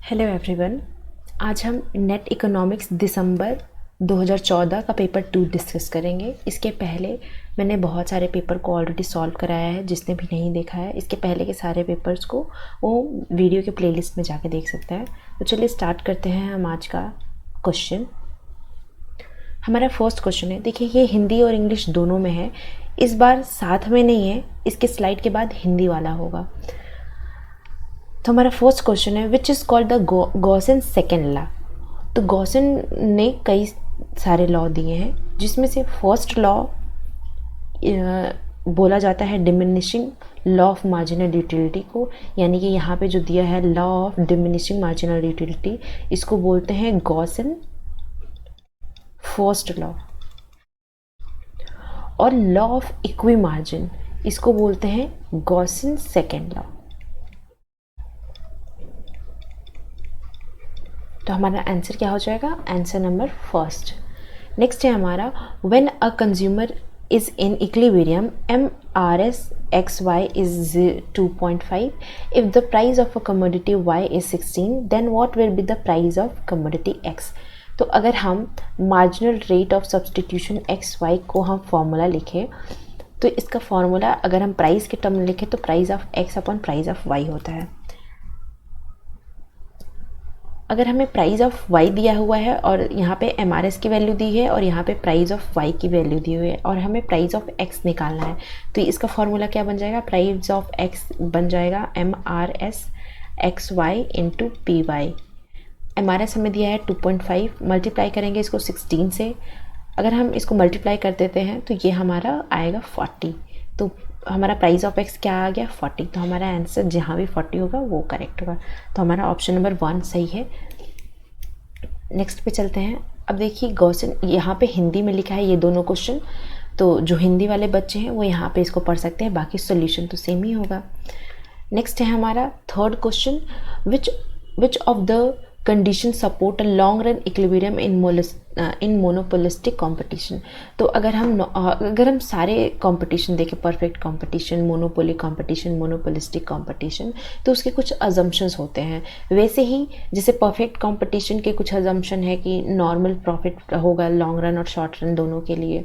Hello everyone. आज हम net economics दिसंबर 2014 का पेपर 2 डिस्कस करेंगे। इसके पहले मैंने बहुत सारे पेपर को ऑलरेडी सॉल्व कराया है। जिसने भी नहीं देखा है इसके पहले के सारे पेपर्स को वो वीडियो के प्लेलिस्ट में जाके देख सकता है। तो चलिए स्टार्ट करते हैं हम आज का क्वेश्चन। हमारा फर्स्ट क्वेश्चन है, देखिए ये हिंदी और इंग्लिश दोनों में है। इस बार साथ में नहीं है, इसके स्लाइड के बाद हिंदी वाला होगा। तो हमारा फर्स्ट क्वेश्चन है, which is called the Gaussian second law. तो गॉसन ने कई सारे लॉ दिए हैं, जिसमें से फर्स्ट लॉ बोला जाता है diminishing law of marginal utility को, यानी कि यहाँ पे जो दिया है law of diminishing marginal utility, इसको बोलते हैं गॉसन फर्स्ट लॉ। और लॉ ऑफ इक्वी मार्जिन इसको बोलते हैं गॉसन सेकेंड लॉ। तो हमारा आंसर क्या हो जाएगा? Answer number first. नेक्स्ट है हमारा, when a consumer is in equilibrium MRS XY is 2.5, if the price of a commodity Y is 16, then what will be the price of commodity X? तो अगर हम marginal rate of substitution XY को हम formula लिखें, तो इसका formula अगर हम प्राइस के टर्म में लिखें तो price of X upon price of Y होता है। अगर हमें प्राइस ऑफ y दिया हुआ है और यहाँ पे MRS की वैल्यू दी है और यहाँ पे प्राइस ऑफ y की वैल्यू दी हुई है और हमें प्राइस ऑफ x निकालना है, तो इसका फॉर्मूला क्या बन जाएगा? प्राइस ऑफ x बन जाएगा MRS XY into PY। MRS हमें दिया है 2.5, मल्टीप्लाई करेंगे इसको 16 से। अगर हम इसको मल्टीप्लाई कर देते हैं तो ये हमारा आएगा 40। तो हमारा प्राइस ऑफ एक्स क्या आ गया? 40। तो हमारा आंसर जहाँ भी 40 होगा वो करेक्ट होगा। तो हमारा ऑप्शन नंबर 1 सही है। नेक्स्ट पे चलते हैं। अब देखिए गॉसन यहाँ पे हिंदी में लिखा है ये दोनों क्वेश्चन, तो जो हिंदी वाले बच्चे हैं वो यहाँ पे इसको पढ़ सकते हैं, बाकी सोल्यूशन तो सेम ही होगा। नेक्स्ट है हमारा third question, which of the condition support a long run equilibrium in monopolistic competition. तो अगर हम सारे कंपटीशन देखें, perfect competition, monopoly competition, monopolistic competition, तो उसके कुछ अजम्पशंस होते हैं। वैसे ही जैसे परफेक्ट कंपटीशन के कुछ अजम्पशन है कि नॉर्मल प्रॉफिट होगा लॉन्ग रन और शॉर्ट रन दोनों के लिए,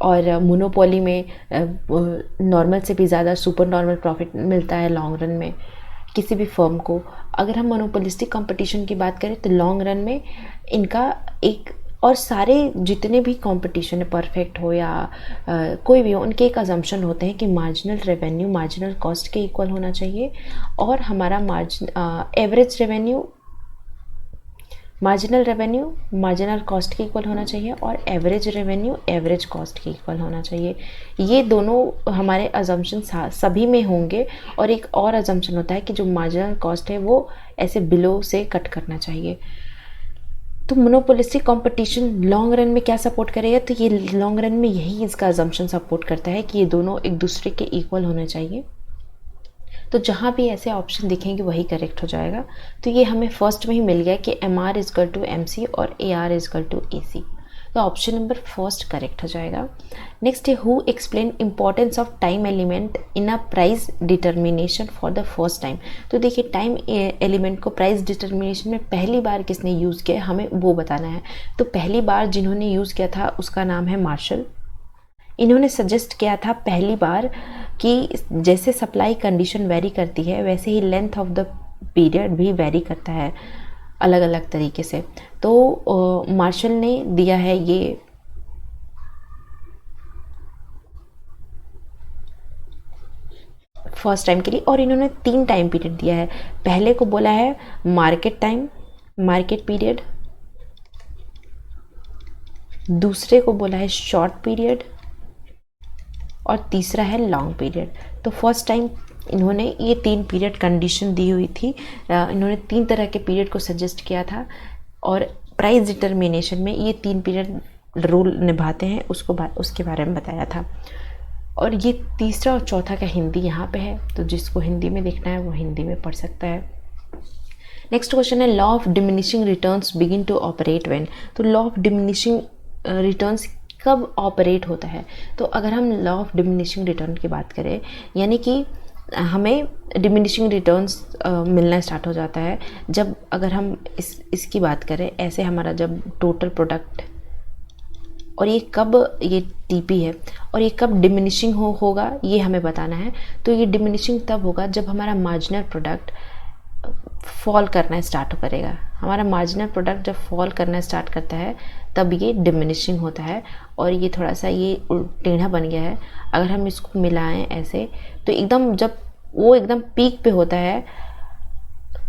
और मोनोपोली में नॉर्मल से भी ज़्यादा सुपर नॉर्मल प्रॉफिट मिलता है लॉन्ग रन में किसी भी फर्म को। अगर हम मोनोपोलिस्टिक कंपटीशन की बात करें तो लॉन्ग रन में इनका एक, और सारे जितने भी कंपटीशन है परफेक्ट हो या कोई भी हो, उनके एक अजम्पशन होते हैं कि मार्जिनल रेवेन्यू मार्जिनल कॉस्ट के इक्वल होना चाहिए, और हमारा average revenue marginal revenue marginal cost के इक्वल होना चाहिए, और एवरेज रेवेन्यू एवरेज कॉस्ट के इक्वल होना चाहिए। ये दोनों हमारे अजम्पशन सभी में होंगे। और एक और अजम्पशन होता है कि जो मार्जिनल कॉस्ट है वो ऐसे बिलो से कट करना चाहिए। तो मोनोपोलिस्टिक कंपटीशन लॉन्ग रन में क्या सपोर्ट करेगा? तो ये लॉन्ग रन में यही इसका अजम्पशन सपोर्ट करता है कि ये दोनों एक दूसरे के इक्वल होने चाहिए। तो जहाँ भी ऐसे ऑप्शन दिखेंगे वही करेक्ट हो जाएगा। तो ये हमें फर्स्ट में ही मिल गया कि MR इजकल टू MC और AR इजकल टू AC। तो ऑप्शन नंबर फर्स्ट करेक्ट हो जाएगा। नेक्स्ट है, who explain importance of time element in a price determination for the first time. तो देखिए टाइम एलिमेंट को प्राइस डिटर्मिनेशन में पहली बार किसने यूज़ किया, हमें वो बताना है। तो पहली बार जिन्होंने यूज़ किया था उसका नाम है मार्शल। इन्होंने सजेस्ट किया था पहली बार कि जैसे सप्लाई कंडीशन वेरी करती है वैसे ही लेंथ ऑफ द पीरियड भी वेरी करता है अलग अलग तरीके से। तो मार्शल ने दिया है ये फर्स्ट टाइम के लिए, और इन्होंने 3 टाइम पीरियड दिया है। पहले को बोला है मार्केट टाइम मार्केट पीरियड, दूसरे को बोला है शॉर्ट पीरियड, और तीसरा है लॉन्ग पीरियड। तो फर्स्ट टाइम इन्होंने ये 3 पीरियड कंडीशन दी हुई थी। इन्होंने 3 तरह के पीरियड को सजेस्ट किया था, और प्राइस डिटर्मिनेशन में ये 3 पीरियड रोल निभाते हैं उसके बारे में बताया था। और ये तीसरा और चौथा का हिंदी यहाँ पे है, तो जिसको हिंदी में देखना है वो हिंदी में पढ़ सकता है। नेक्स्ट क्वेश्चन है, law of diminishing returns begin to operate when. तो लॉ ऑफ डिमिनिशिंग रिटर्न्स कब ऑपरेट होता है? तो अगर हम लॉ ऑफ डिमिनिशिंग रिटर्न की बात करें, यानी कि हमें डिमिनिशिंग रिटर्न्स मिलना स्टार्ट हो जाता है जब, अगर हम इसकी बात करें ऐसे, हमारा जब टोटल प्रोडक्ट, और ये कब, ये टीपी है, और ये कब डिमिनिशिंग होगा ये हमें बताना है। तो ये डिमिनिशिंग तब होगा जब हमारा मार्जिनल प्रोडक्ट फॉल करना स्टार्ट करेगा। हमारा मार्जिनल प्रोडक्ट जब फॉल करना स्टार्ट करता है तब ये डिमिनिशिंग होता है। और ये थोड़ा सा ये टेढ़ा बन गया है, अगर हम इसको मिलाएं ऐसे तो एकदम, जब वो एकदम पीक पे होता है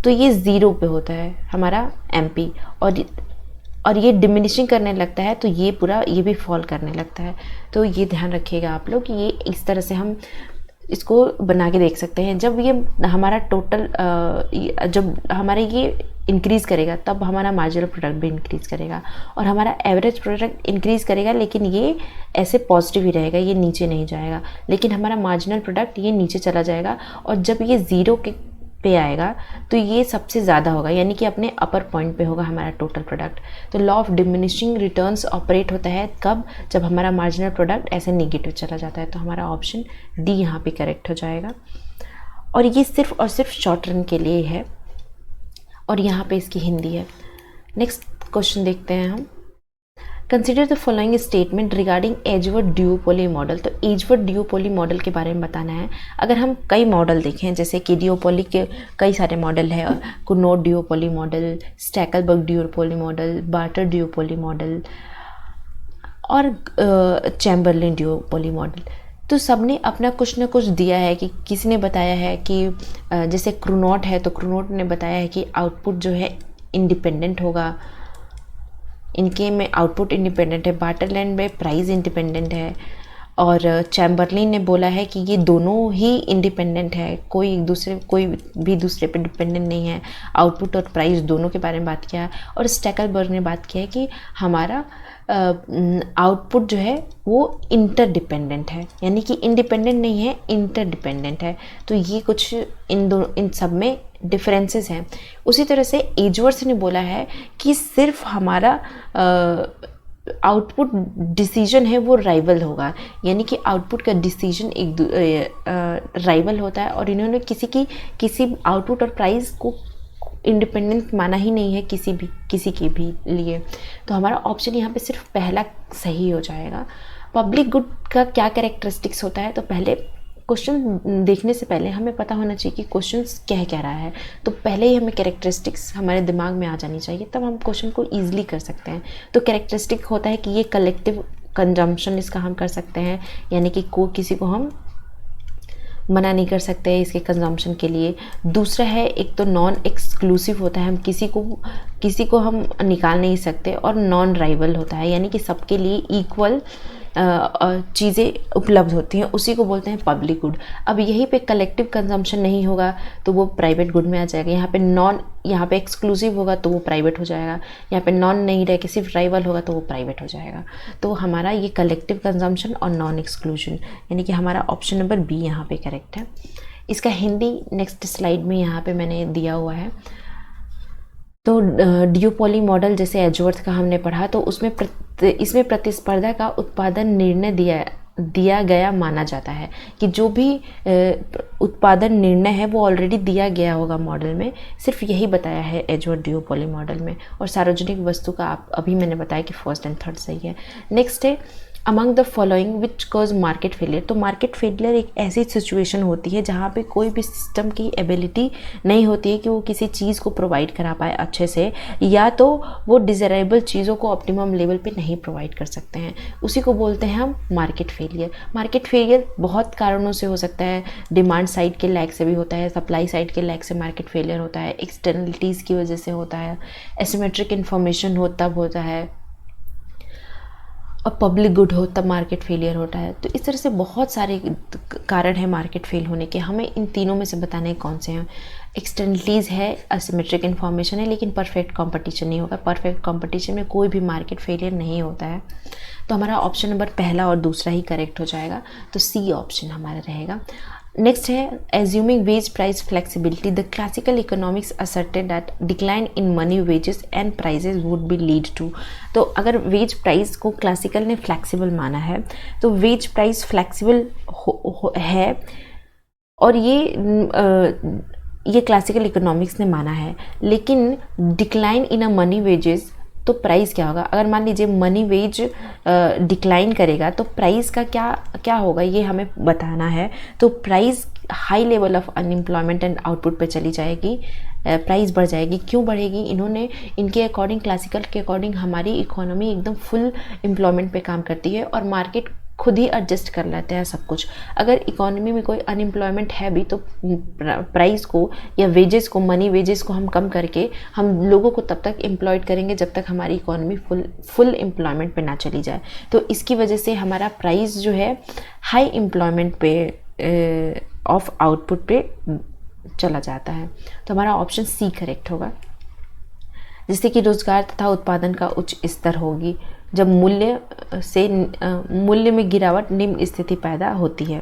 तो ये ज़ीरो पे होता है हमारा एमपी, और ये डिमिनिशिंग करने लगता है तो ये पूरा, ये भी फॉल करने लगता है। तो ये ध्यान रखिएगा आप लोग कि ये इस तरह से हम इसको बना के देख सकते हैं। जब ये हमारा टोटल, जब हमारा ये इंक्रीज़ करेगा तब हमारा मार्जिनल प्रोडक्ट भी इंक्रीज़ करेगा और हमारा एवरेज प्रोडक्ट इंक्रीज़ करेगा, लेकिन ये ऐसे पॉजिटिव ही रहेगा, ये नीचे नहीं जाएगा। लेकिन हमारा मार्जिनल प्रोडक्ट ये नीचे चला जाएगा, और जब ये ज़ीरो के पे आएगा तो ये सबसे ज़्यादा होगा, यानी कि अपने अपर पॉइंट पे होगा हमारा टोटल प्रोडक्ट। तो law of diminishing returns operate होता है कब, जब हमारा मार्जिनल प्रोडक्ट ऐसे नेगेटिव चला जाता है। तो हमारा ऑप्शन डी यहाँ पे करेक्ट हो जाएगा। और ये सिर्फ और सिर्फ शॉर्ट रन के लिए है, और यहाँ पे इसकी हिंदी है। नेक्स्ट क्वेश्चन देखते हैं हम। Consider the following statement regarding Edgeworth duopoly model. तो एजवर्ड ड्यूओपोली मॉडल के बारे में बताना है। अगर हम कई मॉडल देखें, जैसे कि ड्यूओपोली के कई सारे मॉडल है, Cournot duopoly model, Stackelberg duopoly model, Bertrand duopoly model और चैम्बरलिन ड्यूओपोली मॉडल, तो सबने अपना कुछ ना कुछ दिया है। कि किसी ने बताया है कि जैसे क्रूनॉट है, तो क्रूनॉट ने बताया है कि आउटपुट जो है इंडिपेंडेंट होगा, इनके में आउटपुट इंडिपेंडेंट है। बार्टरलैंड में प्राइस इंडिपेंडेंट है, और चैम्बरलिन ने बोला है कि ये दोनों ही इंडिपेंडेंट है, कोई भी दूसरे पे डिपेंडेंट नहीं है। आउटपुट और प्राइस दोनों के बारे में बात किया। और स्टैकलबर्ग ने बात किया है कि हमारा आउटपुट जो है वो इंटरडिपेंडेंट है, यानी कि इंडिपेंडेंट नहीं है, इंटरडिपेंडेंट है। तो ये कुछ इन सब में डिफरेंसेस हैं। उसी तरह से एजवर्थ ने बोला है कि सिर्फ हमारा आउटपुट डिसीजन है वो राइवल होगा, यानी कि आउटपुट का डिसीजन एक राइवल होता है। और इन्होंने किसी आउटपुट और प्राइस को इंडिपेंडेंट माना ही नहीं है किसी के भी लिए। तो हमारा ऑप्शन यहाँ पे सिर्फ पहला सही हो जाएगा। पब्लिक गुड का क्या कैरेक्टरिस्टिक्स होता है, तो पहले क्वेश्चन देखने से पहले हमें पता होना चाहिए कि क्वेश्चन कह रहा है। तो पहले ही हमें कैरेक्टरिस्टिक्स हमारे दिमाग में आ जानी चाहिए, तब हम क्वेश्चन को ईजिली कर सकते हैं। तो कैरेक्टरिस्टिक होता है कि ये कलेक्टिव कंजम्पशन इसका हम कर सकते हैं, यानी कि किसी को हम मना नहीं कर सकते हैं इसके कंजम्पशन के लिए। दूसरा है, एक तो नॉन एक्सक्लूसिव होता है, हम किसी को हम निकाल नहीं सकते। और नॉन राइवल होता है, यानी कि सबके लिए इक्वल चीज़ें उपलब्ध होती हैं, उसी को बोलते हैं पब्लिक गुड। अब यहीं पे कलेक्टिव कंजम्पशन नहीं होगा तो वो प्राइवेट गुड में आ जाएगा। यहाँ पे एक्सक्लूसिव होगा तो वो प्राइवेट हो जाएगा। यहाँ पे नॉन नहीं रह के सिर्फ राइवल होगा तो वो प्राइवेट हो जाएगा। तो हमारा ये कलेक्टिव कंजम्पशन और नॉन एक्सक्लूजन, यानी कि हमारा ऑप्शन नंबर बी यहाँ पे करेक्ट है। इसका हिंदी नेक्स्ट स्लाइड में यहाँ पे मैंने दिया हुआ है। तो ड्यूओपोली मॉडल जैसे एजवर्थ का हमने पढ़ा, तो इसमें प्रतिस्पर्धा का उत्पादन निर्णय दिया गया माना जाता है, कि जो भी उत्पादन निर्णय है वो ऑलरेडी दिया गया होगा मॉडल में। सिर्फ यही बताया है एजवर्थ ड्यूओपोली मॉडल में। और सार्वजनिक वस्तु का अभी मैंने बताया कि फर्स्ट एंड थर्ड सही है। नेक्स्ट है among the following which cause market failure. तो मार्केट फेलियर एक ऐसी सिचुएशन होती है जहाँ पे कोई भी सिस्टम की एबिलिटी नहीं होती है कि वो किसी चीज़ को प्रोवाइड करा पाए अच्छे से, या तो वो डिज़ायरेबल चीज़ों को ऑप्टिमम लेवल पे नहीं प्रोवाइड कर सकते हैं, उसी को बोलते हैं हम मार्केट फेलियर। मार्केट फेलियर बहुत कारणों से हो सकता है। डिमांड साइड के लैग से भी होता है, सप्लाई साइड के लैग से मार्केट फेलियर होता है, एक्सटर्नलिटीज़ की वजह से होता है, एसिमेट्रिक इन्फॉर्मेशन हो तब होता है, और पब्लिक गुड हो तब मार्केट फेलियर होता है। तो इस तरह से बहुत सारे कारण है मार्केट फेल होने के। हमें इन तीनों में से बताने कौन से हैं। एक्सटर्नलिटीज़ है, असिमेट्रिक इन्फॉर्मेशन है, लेकिन परफेक्ट कंपटीशन नहीं होगा। परफेक्ट कंपटीशन में कोई भी मार्केट फेलियर नहीं होता है। तो हमारा ऑप्शन नंबर पहला और दूसरा ही करेक्ट हो जाएगा। तो सी ऑप्शन हमारा रहेगा। नेक्स्ट है assuming wage price flexibility, the classical economics asserted that decline in money wages and prices would be lead to. तो अगर वेज प्राइस को क्लासिकल ने फ्लेक्सिबल माना है, तो वेज प्राइस फ्लेक्सिबल है और ये क्लासिकल इकोनॉमिक्स ने माना है। लेकिन decline in a money wages, तो प्राइस क्या होगा? अगर मान लीजिए मनी वेज डिक्लाइन करेगा तो प्राइस का क्या होगा, ये हमें बताना है। तो price high level of unemployment and output पे चली जाएगी, प्राइस बढ़ जाएगी। क्यों बढ़ेगी? इनके अकॉर्डिंग, क्लासिकल के अकॉर्डिंग, हमारी इकोनॉमी एकदम फुल एम्प्लॉयमेंट पे काम करती है और मार्केट खुद ही एडजस्ट कर लेते हैं सब कुछ। अगर इकोनॉमी में कोई अनएम्प्लॉयमेंट है भी तो प्राइस को या वेजेस को, मनी वेजेस को हम कम करके हम लोगों को तब तक एम्प्लॉयड करेंगे जब तक हमारी इकोनॉमी फुल एम्प्लॉयमेंट पे ना चली जाए। तो इसकी वजह से हमारा प्राइस जो है हाई एम्प्लॉयमेंट पे ऑफ आउटपुट पे चला जाता है। तो हमारा ऑप्शन सी करेक्ट होगा, जिससे कि रोजगार तथा उत्पादन का उच्च स्तर होगी जब मूल्य में गिरावट, निम्न स्थिति पैदा होती है।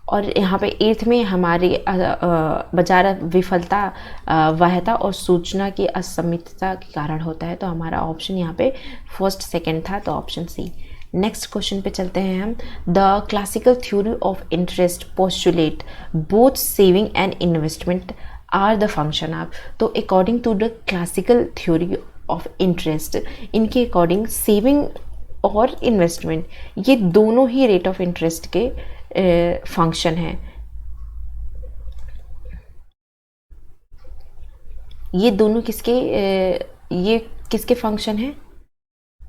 और यहाँ पे 8th में हमारी बाजार विफलता, वाह्यता और सूचना की असमितता के कारण होता है। तो हमारा ऑप्शन यहाँ पे फर्स्ट सेकंड था, तो ऑप्शन सी। नेक्स्ट क्वेश्चन पे चलते हैं हम। The classical theory of interest postulate both saving and investment are the function of. तो according to the classical theory of interest, इनके अकॉर्डिंग सेविंग और इन्वेस्टमेंट ये दोनों ही रेट ऑफ इंटरेस्ट के फंक्शन है। ये दोनों किसके फंक्शन है?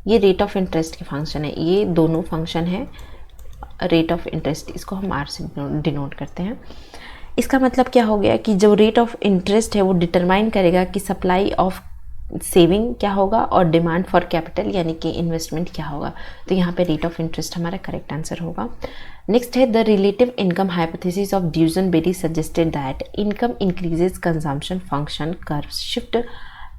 ये रेट ऑफ इंटरेस्ट के फंक्शन है। ये दोनों फंक्शन है रेट ऑफ इंटरेस्ट। इसको हम आर से डिनोट करते हैं। इसका मतलब क्या हो गया कि जो रेट ऑफ इंटरेस्ट है वो डिटरमाइन करेगा कि सप्लाई ऑफ सेविंग क्या होगा और डिमांड फॉर कैपिटल यानी कि इन्वेस्टमेंट क्या होगा। तो यहाँ पे रेट ऑफ इंटरेस्ट हमारा करेक्ट आंसर होगा। नेक्स्ट है the relative income hypothesis of Duesenberry suggested that income increases consumption function curve shift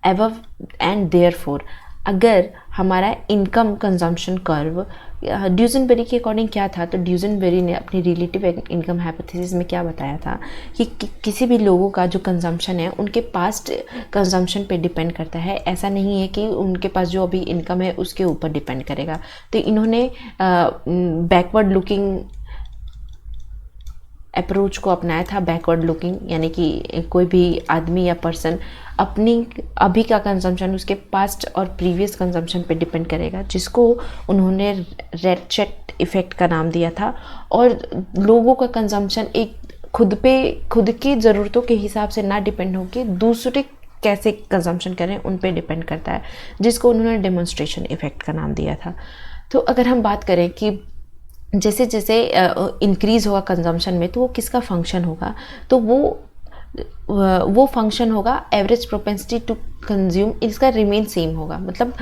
above and therefore. अगर हमारा इनकम कंजम्पशन कर्व ड्यूजनबेरी के अकॉर्डिंग क्या था, तो ड्यूजनबेरी ने अपनी रिलेटिव इनकम हाइपोथेसिस में क्या बताया था कि किसी भी लोगों का जो कंजम्पशन है उनके पास्ट कंजम्पशन पे डिपेंड करता है। ऐसा नहीं है कि उनके पास जो अभी इनकम है उसके ऊपर डिपेंड करेगा। तो इन्होंने बैकवर्ड लुकिंग अप्रोच को अपनाया था। बैकवर्ड लुकिंग यानी कि कोई भी आदमी या पर्सन अपनी अभी का कंजम्पशन उसके पास्ट और प्रीवियस कंजम्पशन पे डिपेंड करेगा, जिसको उन्होंने रेटचेट इफ़ेक्ट का नाम दिया था। और लोगों का कंजम्पशन एक खुद की ज़रूरतों के हिसाब से ना डिपेंड होकर दूसरे कैसे कंजम्पशन करें उन पे डिपेंड करता है, जिसको उन्होंने डेमोन्स्ट्रेशन इफ़ेक्ट का नाम दिया था। तो अगर हम बात करें कि जैसे जैसे इंक्रीज़ होगा कंजम्पशन में तो वो किसका फंक्शन होगा, तो वो फंक्शन होगा एवरेज प्रोपेंसिटी टू कंज्यूम। इसका रिमेन सेम होगा। मतलब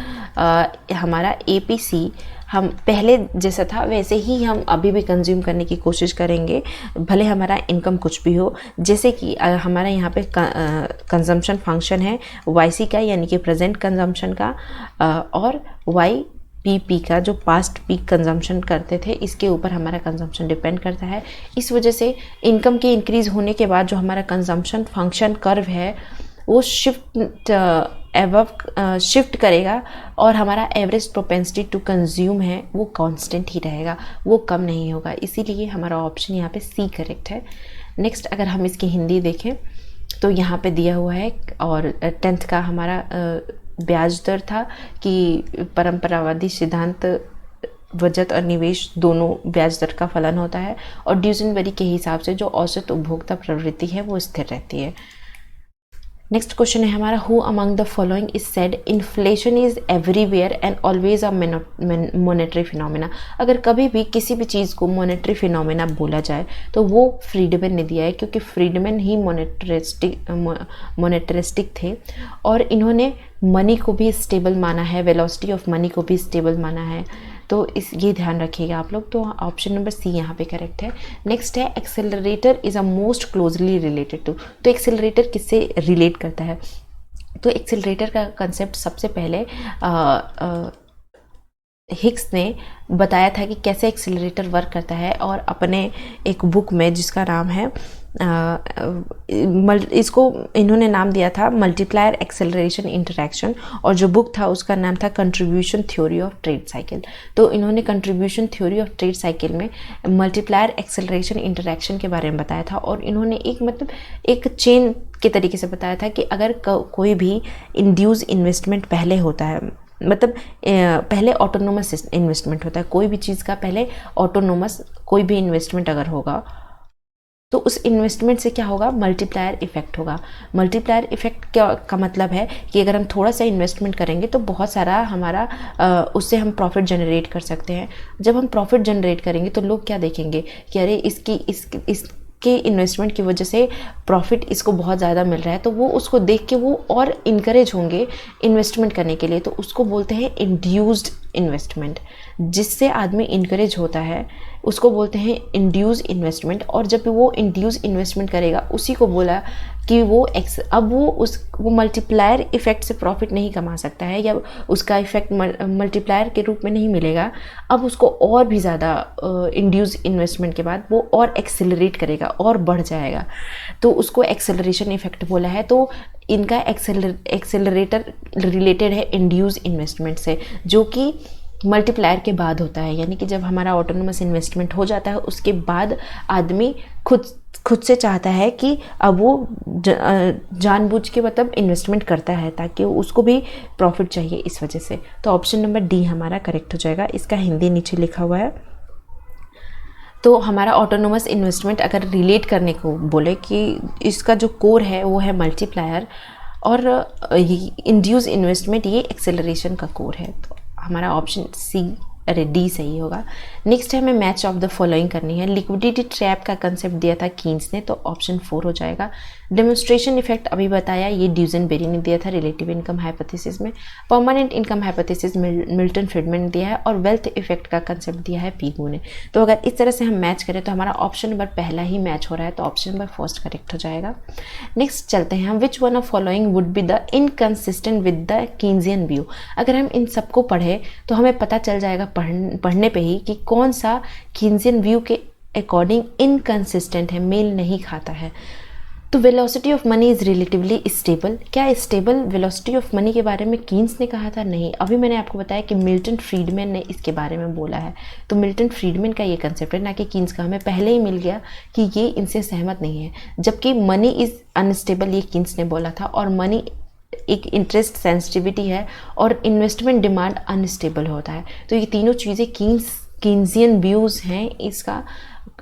हमारा APC हम पहले जैसा था वैसे ही हम अभी भी कंज्यूम करने की कोशिश करेंगे, भले हमारा इनकम कुछ भी हो। जैसे कि हमारा यहाँ पे कंजम्पशन फंक्शन है YC का यानी कि प्रेजेंट कंजम्पशन का, और YPP का जो पास्ट पीक कंजम्पशन करते थे, इसके ऊपर हमारा कंजम्पशन डिपेंड करता है। इस वजह से इनकम के इंक्रीज़ होने के बाद जो हमारा कंजम्पशन फंक्शन कर्व है वो शिफ्ट करेगा और हमारा एवरेज प्रोपेंसिटी टू कंज्यूम है वो कांस्टेंट ही रहेगा, वो कम नहीं होगा। इसीलिए हमारा ऑप्शन यहाँ पे C करेक्ट है। नेक्स्ट अगर हम इसकी हिंदी देखें तो यहाँ पे दिया हुआ है, और 10th का हमारा ब्याज दर था कि परंपरावादी सिद्धांत बचत और निवेश दोनों ब्याज दर का फलन होता है, और ड्यूजनबेरी के हिसाब से जो औसत उपभोक्ता प्रवृत्ति है वो स्थिर रहती है। नेक्स्ट क्वेश्चन है हमारा, who among the following is said inflation is everywhere and always a monetary phenomena. अगर कभी भी किसी भी चीज़ को मॉनेटरी फिनोमेना बोला जाए तो वो फ्रीडमैन ने दिया है, क्योंकि फ्रीडमैन ही मॉनेटरिस्टिक थे और इन्होंने मनी को भी स्टेबल माना है, वेलोसिटी ऑफ मनी को भी स्टेबल माना है। तो ये ध्यान रखिएगा आप लोग। तो ऑप्शन नंबर C यहाँ पे करेक्ट है। नेक्स्ट है accelerator is a most closely related to. तो एक्सेलरेटर किससे रिलेट करता है, तो एक्सेलरेटर का कंसेप्ट सबसे पहले हिग्स ने बताया था कि कैसे एक्सेलरेटर वर्क करता है, और अपने एक बुक में जिसका नाम है इसको इन्होंने नाम दिया था मल्टीप्लायर एक्सेलरेशन इंटरैक्शन, और जो बुक था उसका नाम था contribution theory of trade cycle. तो इन्होंने contribution theory of trade cycle में मल्टीप्लायर एक्सेलरेशन इंटरैक्शन के बारे में बताया था, और इन्होंने एक चेन के तरीके से बताया था कि अगर कोई भी इंड्यूस इन्वेस्टमेंट पहले होता है, मतलब पहले ऑटोनोमस इन्वेस्टमेंट होता है, कोई भी चीज़ का पहले ऑटोनोमस कोई भी इन्वेस्टमेंट अगर होगा तो उस इन्वेस्टमेंट से क्या होगा, मल्टीप्लायर इफेक्ट होगा। मल्टीप्लायर इफेक्ट क्या का मतलब है कि अगर हम थोड़ा सा इन्वेस्टमेंट करेंगे तो बहुत सारा हमारा उससे हम प्रॉफिट जनरेट कर सकते हैं। जब हम प्रॉफिट जनरेट करेंगे तो लोग क्या देखेंगे कि अरे इसके इन्वेस्टमेंट की वजह से प्रॉफिट इसको बहुत ज़्यादा मिल रहा है, तो वो उसको देख के वो और इनकरेज होंगे इन्वेस्टमेंट करने के लिए। तो उसको बोलते हैं इंड्यूस्ड इन्वेस्टमेंट। जिससे आदमी इनकरेज होता है उसको बोलते हैं इंड्यूस इन्वेस्टमेंट। और जब वो इंड्यूस इन्वेस्टमेंट करेगा, उसी को बोला कि अब वो मल्टीप्लायर इफेक्ट से प्रॉफिट नहीं कमा सकता है, या उसका इफेक्ट मल्टीप्लायर के रूप में नहीं मिलेगा। अब उसको और भी ज़्यादा इंड्यूस इन्वेस्टमेंट के बाद वो और एक्सेलरेट करेगा और बढ़ जाएगा, तो उसको एक्सेलरेशन इफेक्ट बोला है। तो इनका एक्सेलरेटर रिलेटेड है इंड्यूस इन्वेस्टमेंट से, जो कि मल्टीप्लायर के बाद होता है। यानी कि जब हमारा ऑटोनोमस इन्वेस्टमेंट हो जाता है उसके बाद आदमी खुद से चाहता है कि अब वो जानबूझ के मतलब इन्वेस्टमेंट करता है ताकि उसको भी प्रॉफिट चाहिए इस वजह से। तो ऑप्शन नंबर डी हमारा करेक्ट हो जाएगा। इसका हिंदी नीचे लिखा हुआ है। तो हमारा ऑटोनोमस इन्वेस्टमेंट अगर रिलेट करने को बोले कि इसका जो कोर है वो है मल्टीप्लायर, और इंड्यूस इन्वेस्टमेंट ये एक्सेलरेशन का कोर है। तो हमारा ऑप्शन डी सही होगा। नेक्स्ट है हमें मैच ऑफ द फॉलोइंग करनी है। लिक्विडिटी ट्रैप का कंसेप्ट दिया था कीन्स ने, तो ऑप्शन 4 हो जाएगा। डेमोन्स्ट्रेशन इफेक्ट अभी बताया, ये ड्यूजेनबेरी ने दिया था रिलेटिव इनकम हाइपोथेसिस में। Permanent income hypothesis Milton Friedman ने दिया है, और वेल्थ इफेक्ट का कंसेप्ट दिया है पीगू ने। तो अगर इस तरह से हम मैच करें तो हमारा ऑप्शन नंबर पहला ही मैच हो रहा है, तो ऑप्शन नंबर फर्स्ट करेक्ट हो जाएगा। नेक्स्ट चलते हैं हम, which one of following would be the inconsistent with the Keynesian view. अगर हम इन सबको पढ़े तो हमें पता चल जाएगा पढ़ने पे ही कि कौन सा कीन्सियन व्यू के अकॉर्डिंग इनकन्सिस्टेंट है, मेल नहीं खाता है। तो velocity of money is relatively stable. क्या स्टेबल वेलोसिटी ऑफ मनी के बारे में कीन्स ने कहा था? नहीं। अभी मैंने आपको बताया कि मिल्टन फ्रीडमैन ने इसके बारे में बोला है। तो मिल्टन फ्रीडमैन का ये कंसेप्ट है, ना कि कीन्स का। हमें पहले ही मिल गया कि ये इनसे सहमत नहीं है। जबकि मनी इज़ अनस्टेबल ये कीन्स ने बोला था, और मनी एक इंटरेस्ट सेंसिटिविटी है, और इन्वेस्टमेंट डिमांड अनस्टेबल होता है। तो ये तीनों चीज़ें कीन्सियन व्यूज़ हैं इसका,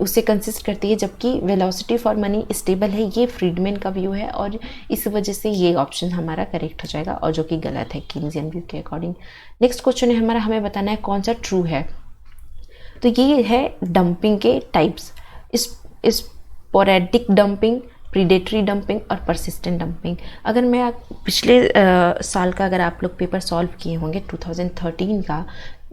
उससे कंसिस्ट करती है। जबकि वेलोसिटी फॉर मनी स्टेबल है, ये फ्रीडमैन का व्यू है, और इस वजह से ये ऑप्शन हमारा करेक्ट हो जाएगा, और जो कि गलत है कीन्सियन व्यू के अकॉर्डिंग। नेक्स्ट क्वेश्चन है हमारा, हमें बताना है कौन सा ट्रू है। तो ये है डंपिंग के types, sporadic dumping, predatory dumping और परसिस्टेंट डंपिंग। अगर मैं पिछले साल का अगर आप लोग पेपर सॉल्व किए होंगे 2013 का,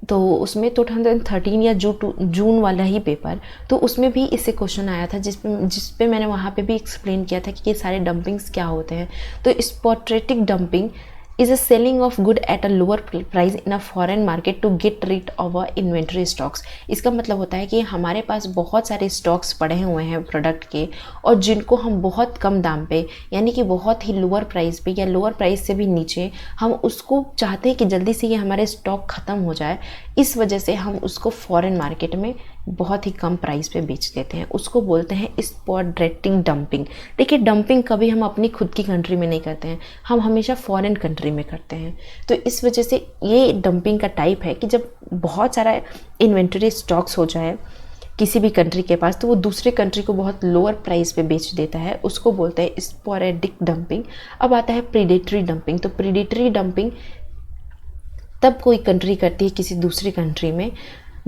तो उसमें 2013 या जून वाला ही पेपर, तो उसमें भी इससे क्वेश्चन आया था, जिस पे मैंने वहाँ पे भी एक्सप्लेन किया था कि ये सारे डंपिंग्स क्या होते हैं। तो sporadic dumping is a selling of good at a lower price in a foreign market to get rid of our inventory stocks। इसका मतलब होता है कि हमारे पास बहुत सारे स्टॉक्स पड़े हुए हैं प्रोडक्ट के, और जिनको हम बहुत कम दाम पे, यानी कि बहुत ही लोअर प्राइस पे या लोअर प्राइस से भी नीचे, हम उसको चाहते हैं कि जल्दी से ये हमारे स्टॉक ख़त्म हो जाए। इस वजह से हम उसको फॉरेन मार्केट में बहुत ही कम प्राइस पे बेच देते हैं। उसको बोलते हैं स्पोरेडिक डंपिंग। देखिए, डंपिंग कभी हम अपनी खुद की कंट्री में नहीं करते हैं, हम हमेशा फॉरेन कंट्री में करते हैं। तो इस वजह से ये डंपिंग का टाइप है कि जब बहुत सारा इन्वेंटरी स्टॉक्स हो जाए किसी भी कंट्री के पास, तो वो दूसरे कंट्री को बहुत लोअर प्राइस पे बेच देता है, उसको बोलते हैं स्पोरेडिक डंपिंग। अब आता है प्रीडेटरी डंपिंग। तो प्रीडेटरी डंपिंग तब कोई कंट्री करती है किसी दूसरी कंट्री में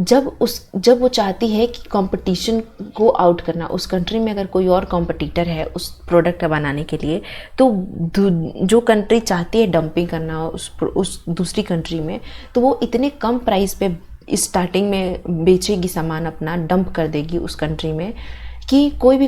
जब वो चाहती है कि कंपटीशन को आउट करना। उस कंट्री में अगर कोई और कॉम्पिटिटर है उस प्रोडक्ट बनाने के लिए, तो जो कंट्री चाहती है डंपिंग करना उस दूसरी कंट्री में, तो वो इतने कम प्राइस पे स्टार्टिंग में बेचेगी सामान अपना, डंप कर देगी उस कंट्री में, कि कोई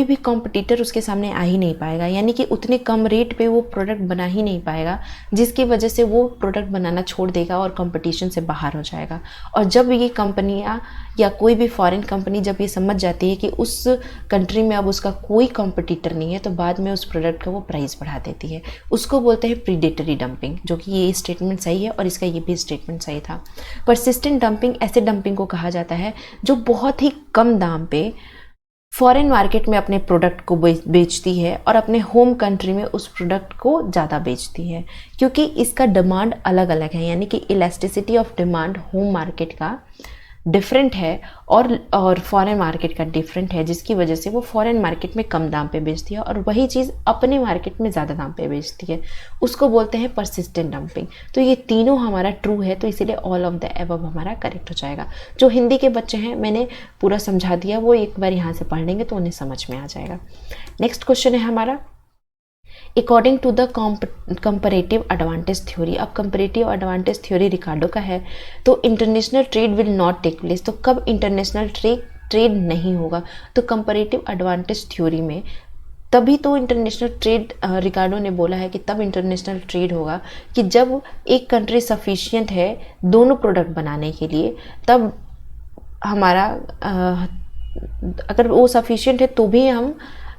भी कॉम्पिटिटर उसके सामने आ ही नहीं पाएगा, यानी कि उतने कम रेट पे वो प्रोडक्ट बना ही नहीं पाएगा, जिसकी वजह से वो प्रोडक्ट बनाना छोड़ देगा और कंपटीशन से बाहर हो जाएगा। और जब ये कंपनियाँ या कोई भी फॉरेन कंपनी जब ये समझ जाती है कि उस कंट्री में अब उसका कोई कॉम्पिटिटर नहीं है, तो बाद में उस प्रोडक्ट का वो प्राइस बढ़ा देती है। उसको बोलते हैं प्रीडेटरी डंपिंग, जो कि ये स्टेटमेंट सही है और इसका ये भी स्टेटमेंट सही था। परसिस्टेंट डंपिंग ऐसे डंपिंग को कहा जाता है जो बहुत ही कम दाम पे फॉरेन मार्केट में अपने प्रोडक्ट को बेचती है और अपने होम कंट्री में उस प्रोडक्ट को ज़्यादा बेचती है, क्योंकि इसका डिमांड अलग अलग है, यानी कि elasticity of demand home market का डिफरेंट है और फॉरेन मार्केट का डिफरेंट है, जिसकी वजह से वो फॉरेन मार्केट में कम दाम पे बेचती है और वही चीज़ अपने मार्केट में ज़्यादा दाम पे बेचती है। उसको बोलते हैं परसिस्टेंट डंपिंग। तो ये तीनों हमारा ट्रू है, तो इसीलिए ऑल ऑफ द एबव हमारा करेक्ट हो जाएगा। जो हिंदी के बच्चे हैं, मैंने पूरा समझा दिया, वो एक बार यहाँ से पढ़ लेंगे तो उन्हें समझ में आ जाएगा। नेक्स्ट क्वेश्चन है हमारा, according to the comparative advantage theory. अब कंपैरेटिव एडवांटेज थ्योरी रिकार्डो का है, तो international trade will not take place. तो कब इंटरनेशनल ट्रेड नहीं होगा? तो कंपैरेटिव एडवांटेज थ्योरी में तभी तो इंटरनेशनल ट्रेड, रिकार्डो ने बोला है कि तब इंटरनेशनल ट्रेड होगा कि जब एक कंट्री सफिशिएंट है दोनों प्रोडक्ट बनाने के लिए, तब हमारा अगर वो सफिशिएंट है तो भी हम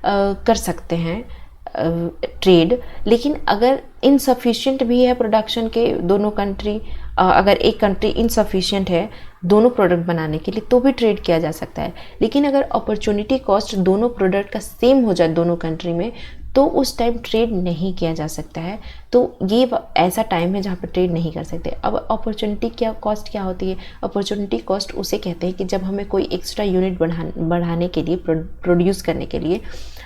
कर सकते हैं ट्रेड। लेकिन अगर इनसफिशिएंट भी है प्रोडक्शन के दोनों कंट्री, अगर एक कंट्री इनसफिशिएंट है दोनों प्रोडक्ट बनाने के लिए, तो भी ट्रेड किया जा सकता है। लेकिन अगर अपॉर्चुनिटी कॉस्ट दोनों प्रोडक्ट का सेम हो जाए दोनों कंट्री में, तो उस टाइम ट्रेड नहीं किया जा सकता है। तो ये ऐसा टाइम है जहाँ पर ट्रेड नहीं कर सकते। अब अपॉर्चुनिटी कॉस्ट क्या होती है? अपॉर्चुनिटी कॉस्ट उसे कहते हैं कि जब हमें कोई एक्स्ट्रा यूनिट बढ़ाने के लिए, प्रोड्यूस करने के लिए,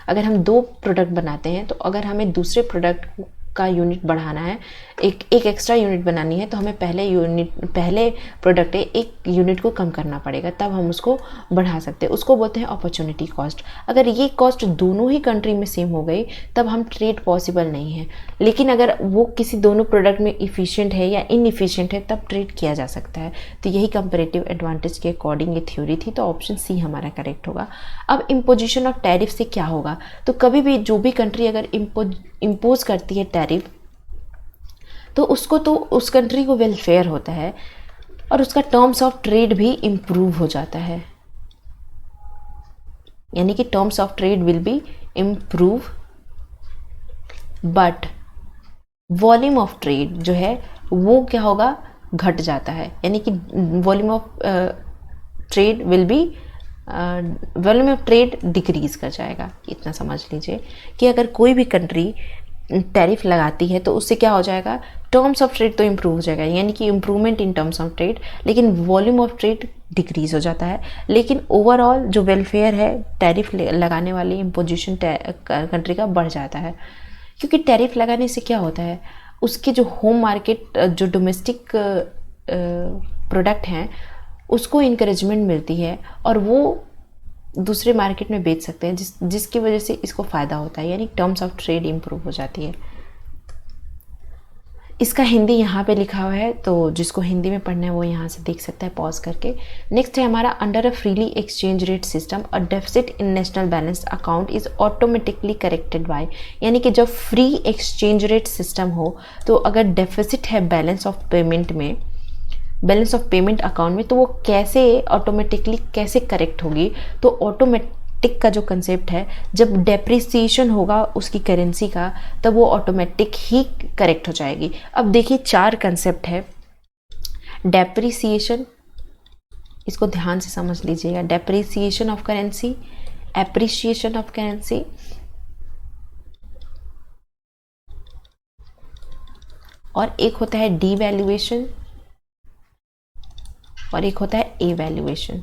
अगर हम 2 प्रोडक्ट बनाते हैं, तो अगर हमें दूसरे प्रोडक्ट का यूनिट बढ़ाना है, एक एक्स्ट्रा यूनिट बनानी है, तो हमें पहले प्रोडक्ट है एक यूनिट को कम करना पड़ेगा, तब हम उसको बढ़ा सकते हैं। उसको बोलते हैं अपॉर्चुनिटी कॉस्ट। अगर ये कॉस्ट दोनों ही कंट्री में सेम हो गई, तब हम ट्रेड पॉसिबल नहीं है। लेकिन अगर वो किसी दोनों प्रोडक्ट में इफ़िशिएंट है या इनइफिशिएंट है, तब ट्रेड किया जा सकता है। तो यही कंपैरेटिव एडवांटेज के अकॉर्डिंग ये थ्योरी थी, तो ऑप्शन सी हमारा करेक्ट होगा। अब इम्पोजिशन ऑफ टैरिफ से क्या होगा? तो कभी भी जो भी कंट्री अगर इम्पोज करती है टैरिफ, तो उसको, तो उस कंट्री को वेलफेयर होता है और उसका टर्म्स ऑफ ट्रेड भी इम्प्रूव हो जाता है, यानी कि terms of trade will be improve, but volume of trade जो है वो क्या होगा? घट जाता है, यानी कि volume of trade will be volume of trade decrease कर जाएगा। इतना समझ लीजिए कि अगर कोई भी कंट्री टैरिफ लगाती है तो उससे क्या हो जाएगा? टर्म्स ऑफ ट्रेड तो इम्प्रूव हो जाएगा, यानी कि improvement in terms of trade, लेकिन वॉल्यूम ऑफ ट्रेड डिक्रीज हो जाता है। लेकिन ओवरऑल जो वेलफेयर है टैरिफ लगाने वाली इम्पोजिशन कंट्री का बढ़ जाता है, क्योंकि टैरिफ लगाने से क्या होता है? उसके जो होम मार्केट, जो डोमेस्टिक प्रोडक्ट हैं, उसको इंकरेजमेंट मिलती है और वो दूसरे मार्केट में बेच सकते हैं, जिसकी वजह से इसको फ़ायदा होता है, यानी टर्म्स ऑफ ट्रेड इम्प्रूव हो जाती है। इसका हिंदी यहाँ पे लिखा हुआ है, तो जिसको हिंदी में पढ़ना है वो यहाँ से देख सकता है पॉज करके। नेक्स्ट है हमारा, under a freely exchange rate system a deficit in national balance account is automatically corrected bye. यानी कि जब फ्री एक्सचेंज रेट सिस्टम हो, तो अगर डेफिसिट है बैलेंस ऑफ पेमेंट में, बैलेंस ऑफ पेमेंट अकाउंट में, तो वो कैसे ऑटोमेटिकली कैसे करेक्ट होगी? तो ऑटोमेटिक का जो कंसेप्ट है, जब डेप्रिसिएशन होगा उसकी करेंसी का, तब वो ऑटोमेटिक ही करेक्ट हो जाएगी। अब देखिए 4 कंसेप्ट है। डेप्रिसिएशन, इसको ध्यान से समझ लीजिएगा। Depreciation of currency, appreciation of currency, और एक होता है डीवैल्यूएशन, और एक होता है एवैल्यूएशन।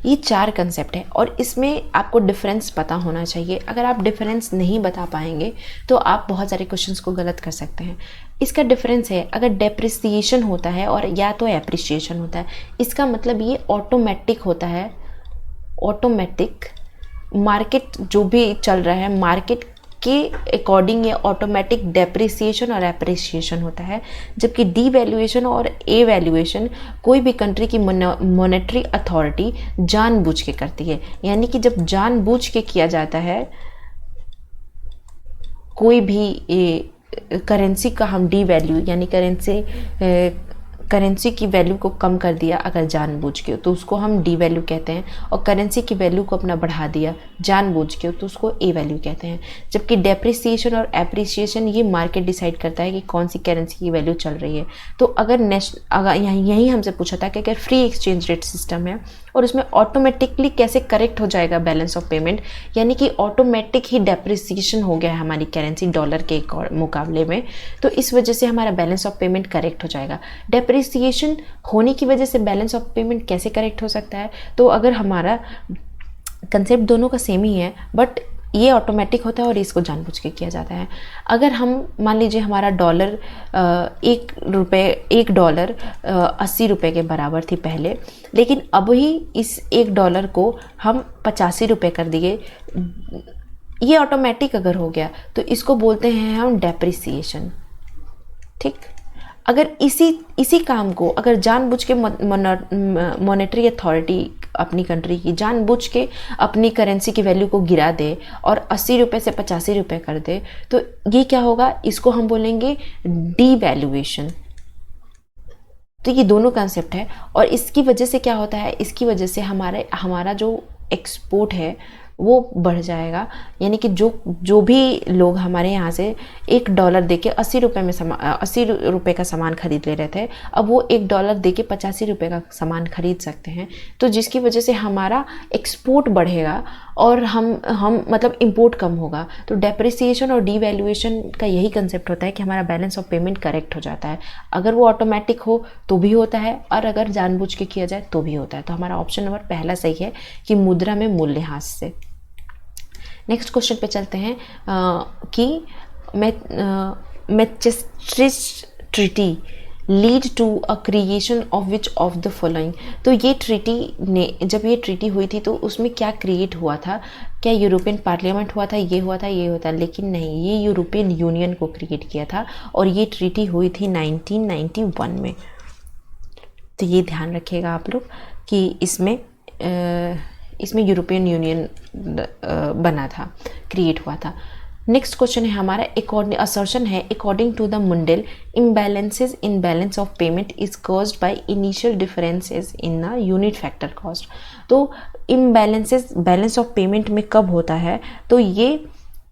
ये 4 कंसेप्ट है और इसमें आपको डिफरेंस पता होना चाहिए। अगर आप डिफरेंस नहीं बता पाएंगे तो आप बहुत सारे क्वेश्चंस को गलत कर सकते हैं। इसका डिफरेंस है, अगर डेप्रिसिएशन होता है और या तो एप्रिसिएशन होता है, इसका मतलब ये ऑटोमेटिक होता है। ऑटोमेटिक मार्केट जो भी चल रहा है, मार्केट के अकॉर्डिंग ये ऑटोमेटिक डेप्रिसिएशन और एप्रिसिएशन होता है, जबकि डीवैल्यूएशन और एवैल्यूएशन कोई भी कंट्री की मॉनेटरी अथॉरिटी जानबूझ के करती है। यानी कि जब जानबूझ के किया जाता है कोई भी करेंसी का हम डीवैल्यू यानी करेंसी की वैल्यू को कम कर दिया अगर जानबूझ के, तो उसको हम डी वैल्यू कहते हैं, और करेंसी की वैल्यू को अपना बढ़ा दिया जानबूझ के तो उसको ए वैल्यू कहते हैं। जबकि डेप्रिसिएशन और एप्रिसिएशन ये मार्केट डिसाइड करता है कि कौन सी करेंसी की वैल्यू चल रही है। तो अगर यही हमसे पूछा था कि अगर फ्री एक्सचेंज रेट सिस्टम है और उसमें ऑटोमेटिकली कैसे करेक्ट हो जाएगा बैलेंस ऑफ पेमेंट, यानी कि ऑटोमेटिक ही डेप्रिसिएशन हो गया है हमारी करेंसी डॉलर के मुकाबले में, तो इस वजह से हमारा बैलेंस ऑफ पेमेंट करेक्ट हो जाएगा। डेप्रिसिएशन होने की वजह से बैलेंस ऑफ पेमेंट कैसे करेक्ट हो सकता है, तो अगर हमारा कंसेप्ट दोनों का सेम ही है बट ये ऑटोमेटिक होता है और इसको जानबूझ के किया जाता है। अगर हम मान लीजिए हमारा डॉलर एक डॉलर 80 रुपये के बराबर थी पहले, लेकिन अभी इस $1 को हम 85 रुपये कर दिए, ये ऑटोमेटिक अगर हो गया तो इसको बोलते हैं हम डेप्रिसिएशन। ठीक, अगर इसी काम को अगर जानबूझ के मॉनेटरी अथॉरिटी अपनी कंट्री की जानबूझ के अपनी करेंसी की वैल्यू को गिरा दे और 80 रुपये से 85 रुपये कर दे, तो ये क्या होगा, इसको हम बोलेंगे डीवैल्यूएशन। तो ये दोनों कंसेप्ट है, और इसकी वजह से क्या होता है, इसकी वजह से हमारा जो एक्सपोर्ट है वो बढ़ जाएगा। यानी कि जो भी लोग हमारे यहाँ से $1 देके 80 रुपये का सामान खरीद ले रहे थे, अब वो $1 देके 85 रुपये का सामान खरीद सकते हैं। तो जिसकी वजह से हमारा एक्सपोर्ट बढ़ेगा और हम मतलब इंपोर्ट कम होगा। तो डेप्रिसिएशन और डीवैल्यूएशन का यही कंसेप्ट होता है कि हमारा बैलेंस ऑफ पेमेंट करेक्ट हो जाता है। अगर वो ऑटोमेटिक हो तो भी होता है, और अगर जानबूझ के किया जाए तो भी होता है। तो हमारा ऑप्शन नंबर पहला सही है कि मुद्रा में मूल्यह्रास से। नेक्स्ट क्वेश्चन पे चलते हैं कि Massachusetts treaty lead to a creation of which of the following. तो ये ट्रीटी ने, जब ये ट्रीटी हुई थी तो उसमें क्या क्रिएट हुआ था, क्या यूरोपियन पार्लियामेंट हुआ था, ये हुआ था, लेकिन नहीं, ये यूरोपियन यूनियन को क्रिएट किया था, और ये ट्रीटी हुई थी 1991 में। तो ये ध्यान रखिएगा आप लोग कि इसमें यूरोपियन यूनियन बना था, क्रिएट हुआ था। नेक्स्ट क्वेश्चन है हमारा, असर्शन है according to the Mundell imbalances in balance of payment is caused by initial differences in the unit factor cost. तो इम्बैलेंसेज बैलेंस ऑफ पेमेंट में कब होता है, तो ये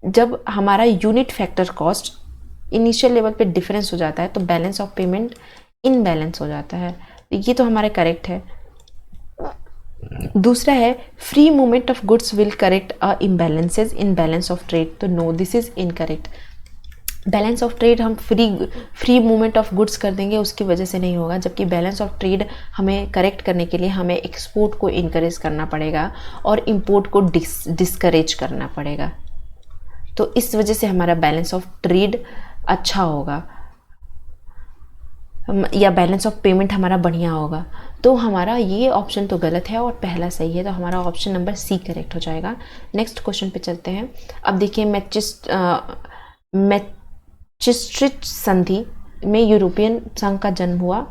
जब हमारा unit factor cost initial level पे डिफरेंस हो जाता है तो बैलेंस ऑफ पेमेंट इनबैलेंस हो जाता है। ये तो हमारा करेक्ट है। दूसरा है free movement of goods will correct a imbalances in balance of trade. तो no, this is incorrect. Balance of trade हम फ्री मूवमेंट ऑफ गुड्स कर देंगे, उसकी वजह से नहीं होगा, जबकि बैलेंस ऑफ ट्रेड हमें करेक्ट करने के लिए हमें एक्सपोर्ट को इनकरेज करना पड़ेगा और इंपोर्ट को डिस्करेज करना पड़ेगा। तो इस वजह से हमारा बैलेंस ऑफ ट्रेड अच्छा होगा या बैलेंस ऑफ पेमेंट हमारा बढ़िया होगा। तो हमारा ये ऑप्शन तो गलत है और पहला सही है, तो हमारा ऑप्शन नंबर सी करेक्ट हो जाएगा। नेक्स्ट क्वेश्चन पे चलते हैं। अब देखिए, मैसेच्यूसेट्स संधि में यूरोपियन संघ का जन्म हुआ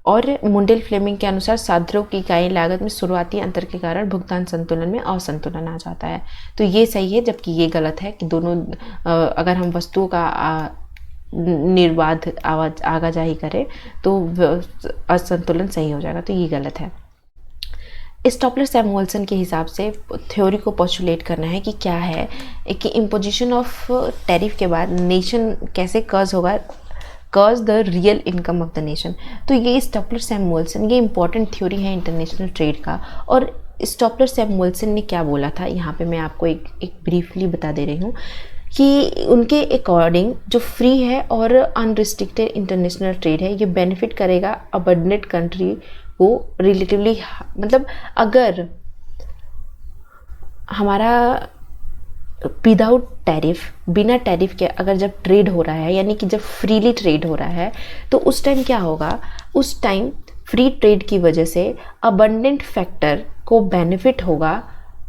और मुंडेल फ्लेमिंग के अनुसार साधनों की इकाई लागत में शुरुआती अंतर के कारण भुगतान संतुलन में असंतुलन आ जाता है। तो ये सही है, जबकि ये गलत है कि दोनों अगर हम वस्तुओं का निर्बाध आवाजाही करें तो असंतुलन सही हो जाएगा। तो ये गलत है। स्टॉपलर-सैमुअल्सन के हिसाब से थ्योरी को पोस्टुलेट करना है कि क्या है कि इम्पोजिशन ऑफ टैरिफ के बाद नेशन कैसे कर्ज होगा, कर्ज the real income of the nation. तो ये स्टॉपलर-सैमुअल्सन, ये इंपॉर्टेंट थ्योरी है इंटरनेशनल ट्रेड का। और स्टॉपलर-सैमुअल्सन ने क्या बोला था, यहाँ पे मैं आपको एक ब्रीफली बता दे रही हूँ कि उनके अकॉर्डिंग जो फ्री है और अनरिस्ट्रिक्टेड इंटरनेशनल ट्रेड है, ये बेनिफिट करेगा अबंडेंट कंट्री को रिलेटिवली। मतलब अगर हमारा विदाउट टैरिफ, बिना टैरिफ के अगर जब ट्रेड हो रहा है, यानी कि जब फ्रीली ट्रेड हो रहा है, तो उस टाइम क्या होगा, उस टाइम फ्री ट्रेड की वजह से अबंडेंट फैक्टर को बेनिफिट होगा,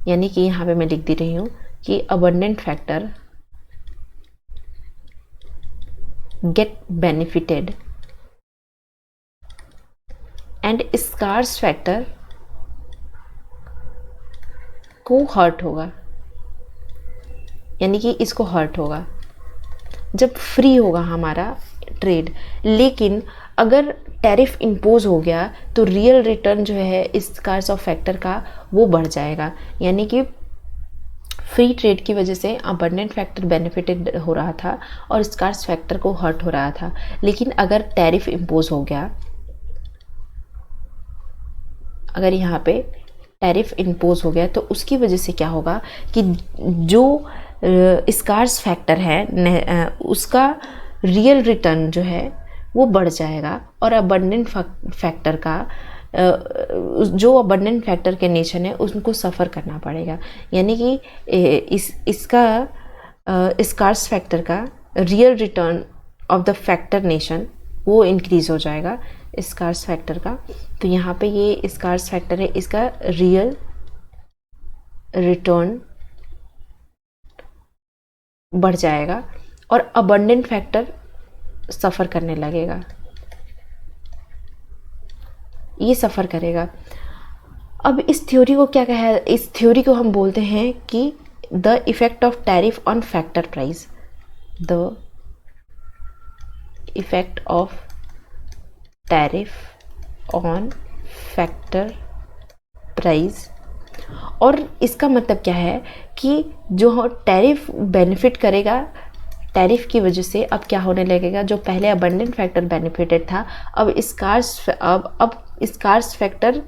यानी कि यहाँ पे मैं लिख दे रही हूँ कि abundant factor get benefited and scarce factor को हर्ट होगा, यानी कि इसको हर्ट होगा जब फ्री होगा हमारा ट्रेड। लेकिन अगर टैरिफ इम्पोज हो गया तो रियल रिटर्न जो है इस स्कार्स ऑफ फैक्टर का वो बढ़ जाएगा, यानी कि फ्री ट्रेड की वजह से अबंडेंट फैक्टर बेनिफिटेड हो रहा था और स्कार्स फैक्टर को हर्ट हो रहा था। लेकिन अगर टैरिफ इम्पोज हो गया, अगर यहाँ पे टैरिफ इम्पोज हो गया तो उसकी वजह से क्या होगा कि जो स्कार्स फैक्टर है उसका रियल रिटर्न जो है वो बढ़ जाएगा और अबंडेंट फैक्टर का जो अबंडेंट फैक्टर के नेचर है उनको सफ़र करना पड़ेगा, यानी कि इसका स्कार्स फैक्टर का real return of the factor nation वो इंक्रीज़ हो जाएगा स्कार्स फैक्टर का। तो यहाँ पे ये स्कार्स फैक्टर है, इसका रियल रिटर्न बढ़ जाएगा और अबंडेंट फैक्टर सफ़र करने लगेगा, ये सफ़र करेगा। अब इस थ्योरी को क्या कहा है, इस थ्योरी को हम बोलते हैं कि the effect of tariff on factor price, the effect of tariff on factor price. और इसका मतलब क्या है कि जो टैरिफ बेनिफिट करेगा, टैरिफ की वजह से अब क्या होने लगेगा, जो पहले अबंडेंट फैक्टर बेनिफिटेड था अब स्कार्स फैक्टर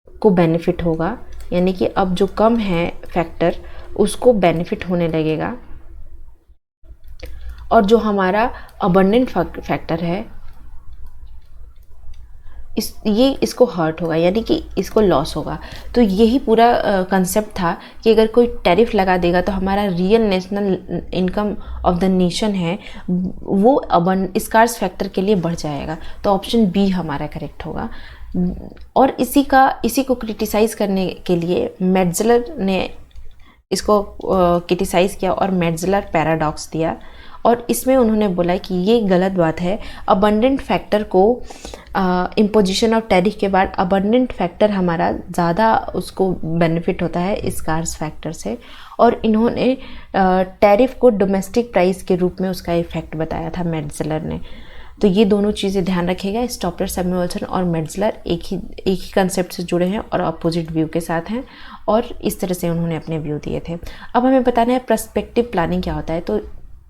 को बेनिफिट होगा, यानी कि अब जो कम है फैक्टर उसको बेनिफिट होने लगेगा और जो हमारा अबंडेंट फैक्टर है इसको हर्ट होगा, यानी कि इसको लॉस होगा। तो यही पूरा कंसेप्ट था कि अगर कोई टैरिफ लगा देगा तो हमारा real national income of the nation है वो स्कार्स फैक्टर के लिए बढ़ जाएगा। तो ऑप्शन बी हमारा करेक्ट होगा। और इसी को क्रिटिसाइज़ करने के लिए मेट्जलर ने इसको क्रिटिसाइज़ किया और मेट्जलर पैराडॉक्स दिया और इसमें उन्होंने बोला कि ये गलत बात है। अबंडेंट फैक्टर को इम्पोजिशन ऑफ टैरिफ के बाद अबंडेंट फैक्टर हमारा ज़्यादा उसको बेनिफिट होता है स्कार्स फैक्टर से, और इन्होंने टैरिफ को डोमेस्टिक प्राइस के रूप में उसका इफेक्ट बताया था मेट्जलर ने। तो ये दोनों चीज़ें ध्यान रखिएगा, स्टॉपलर, सैमुअल्सन और मेट्जलर एक ही कंसेप्ट से जुड़े हैं और अपोजिट व्यू के साथ हैं और इस तरह से उन्होंने अपने व्यू दिए थे। अब हमें बताना है पर्सपेक्टिव प्लानिंग क्या होता है। तो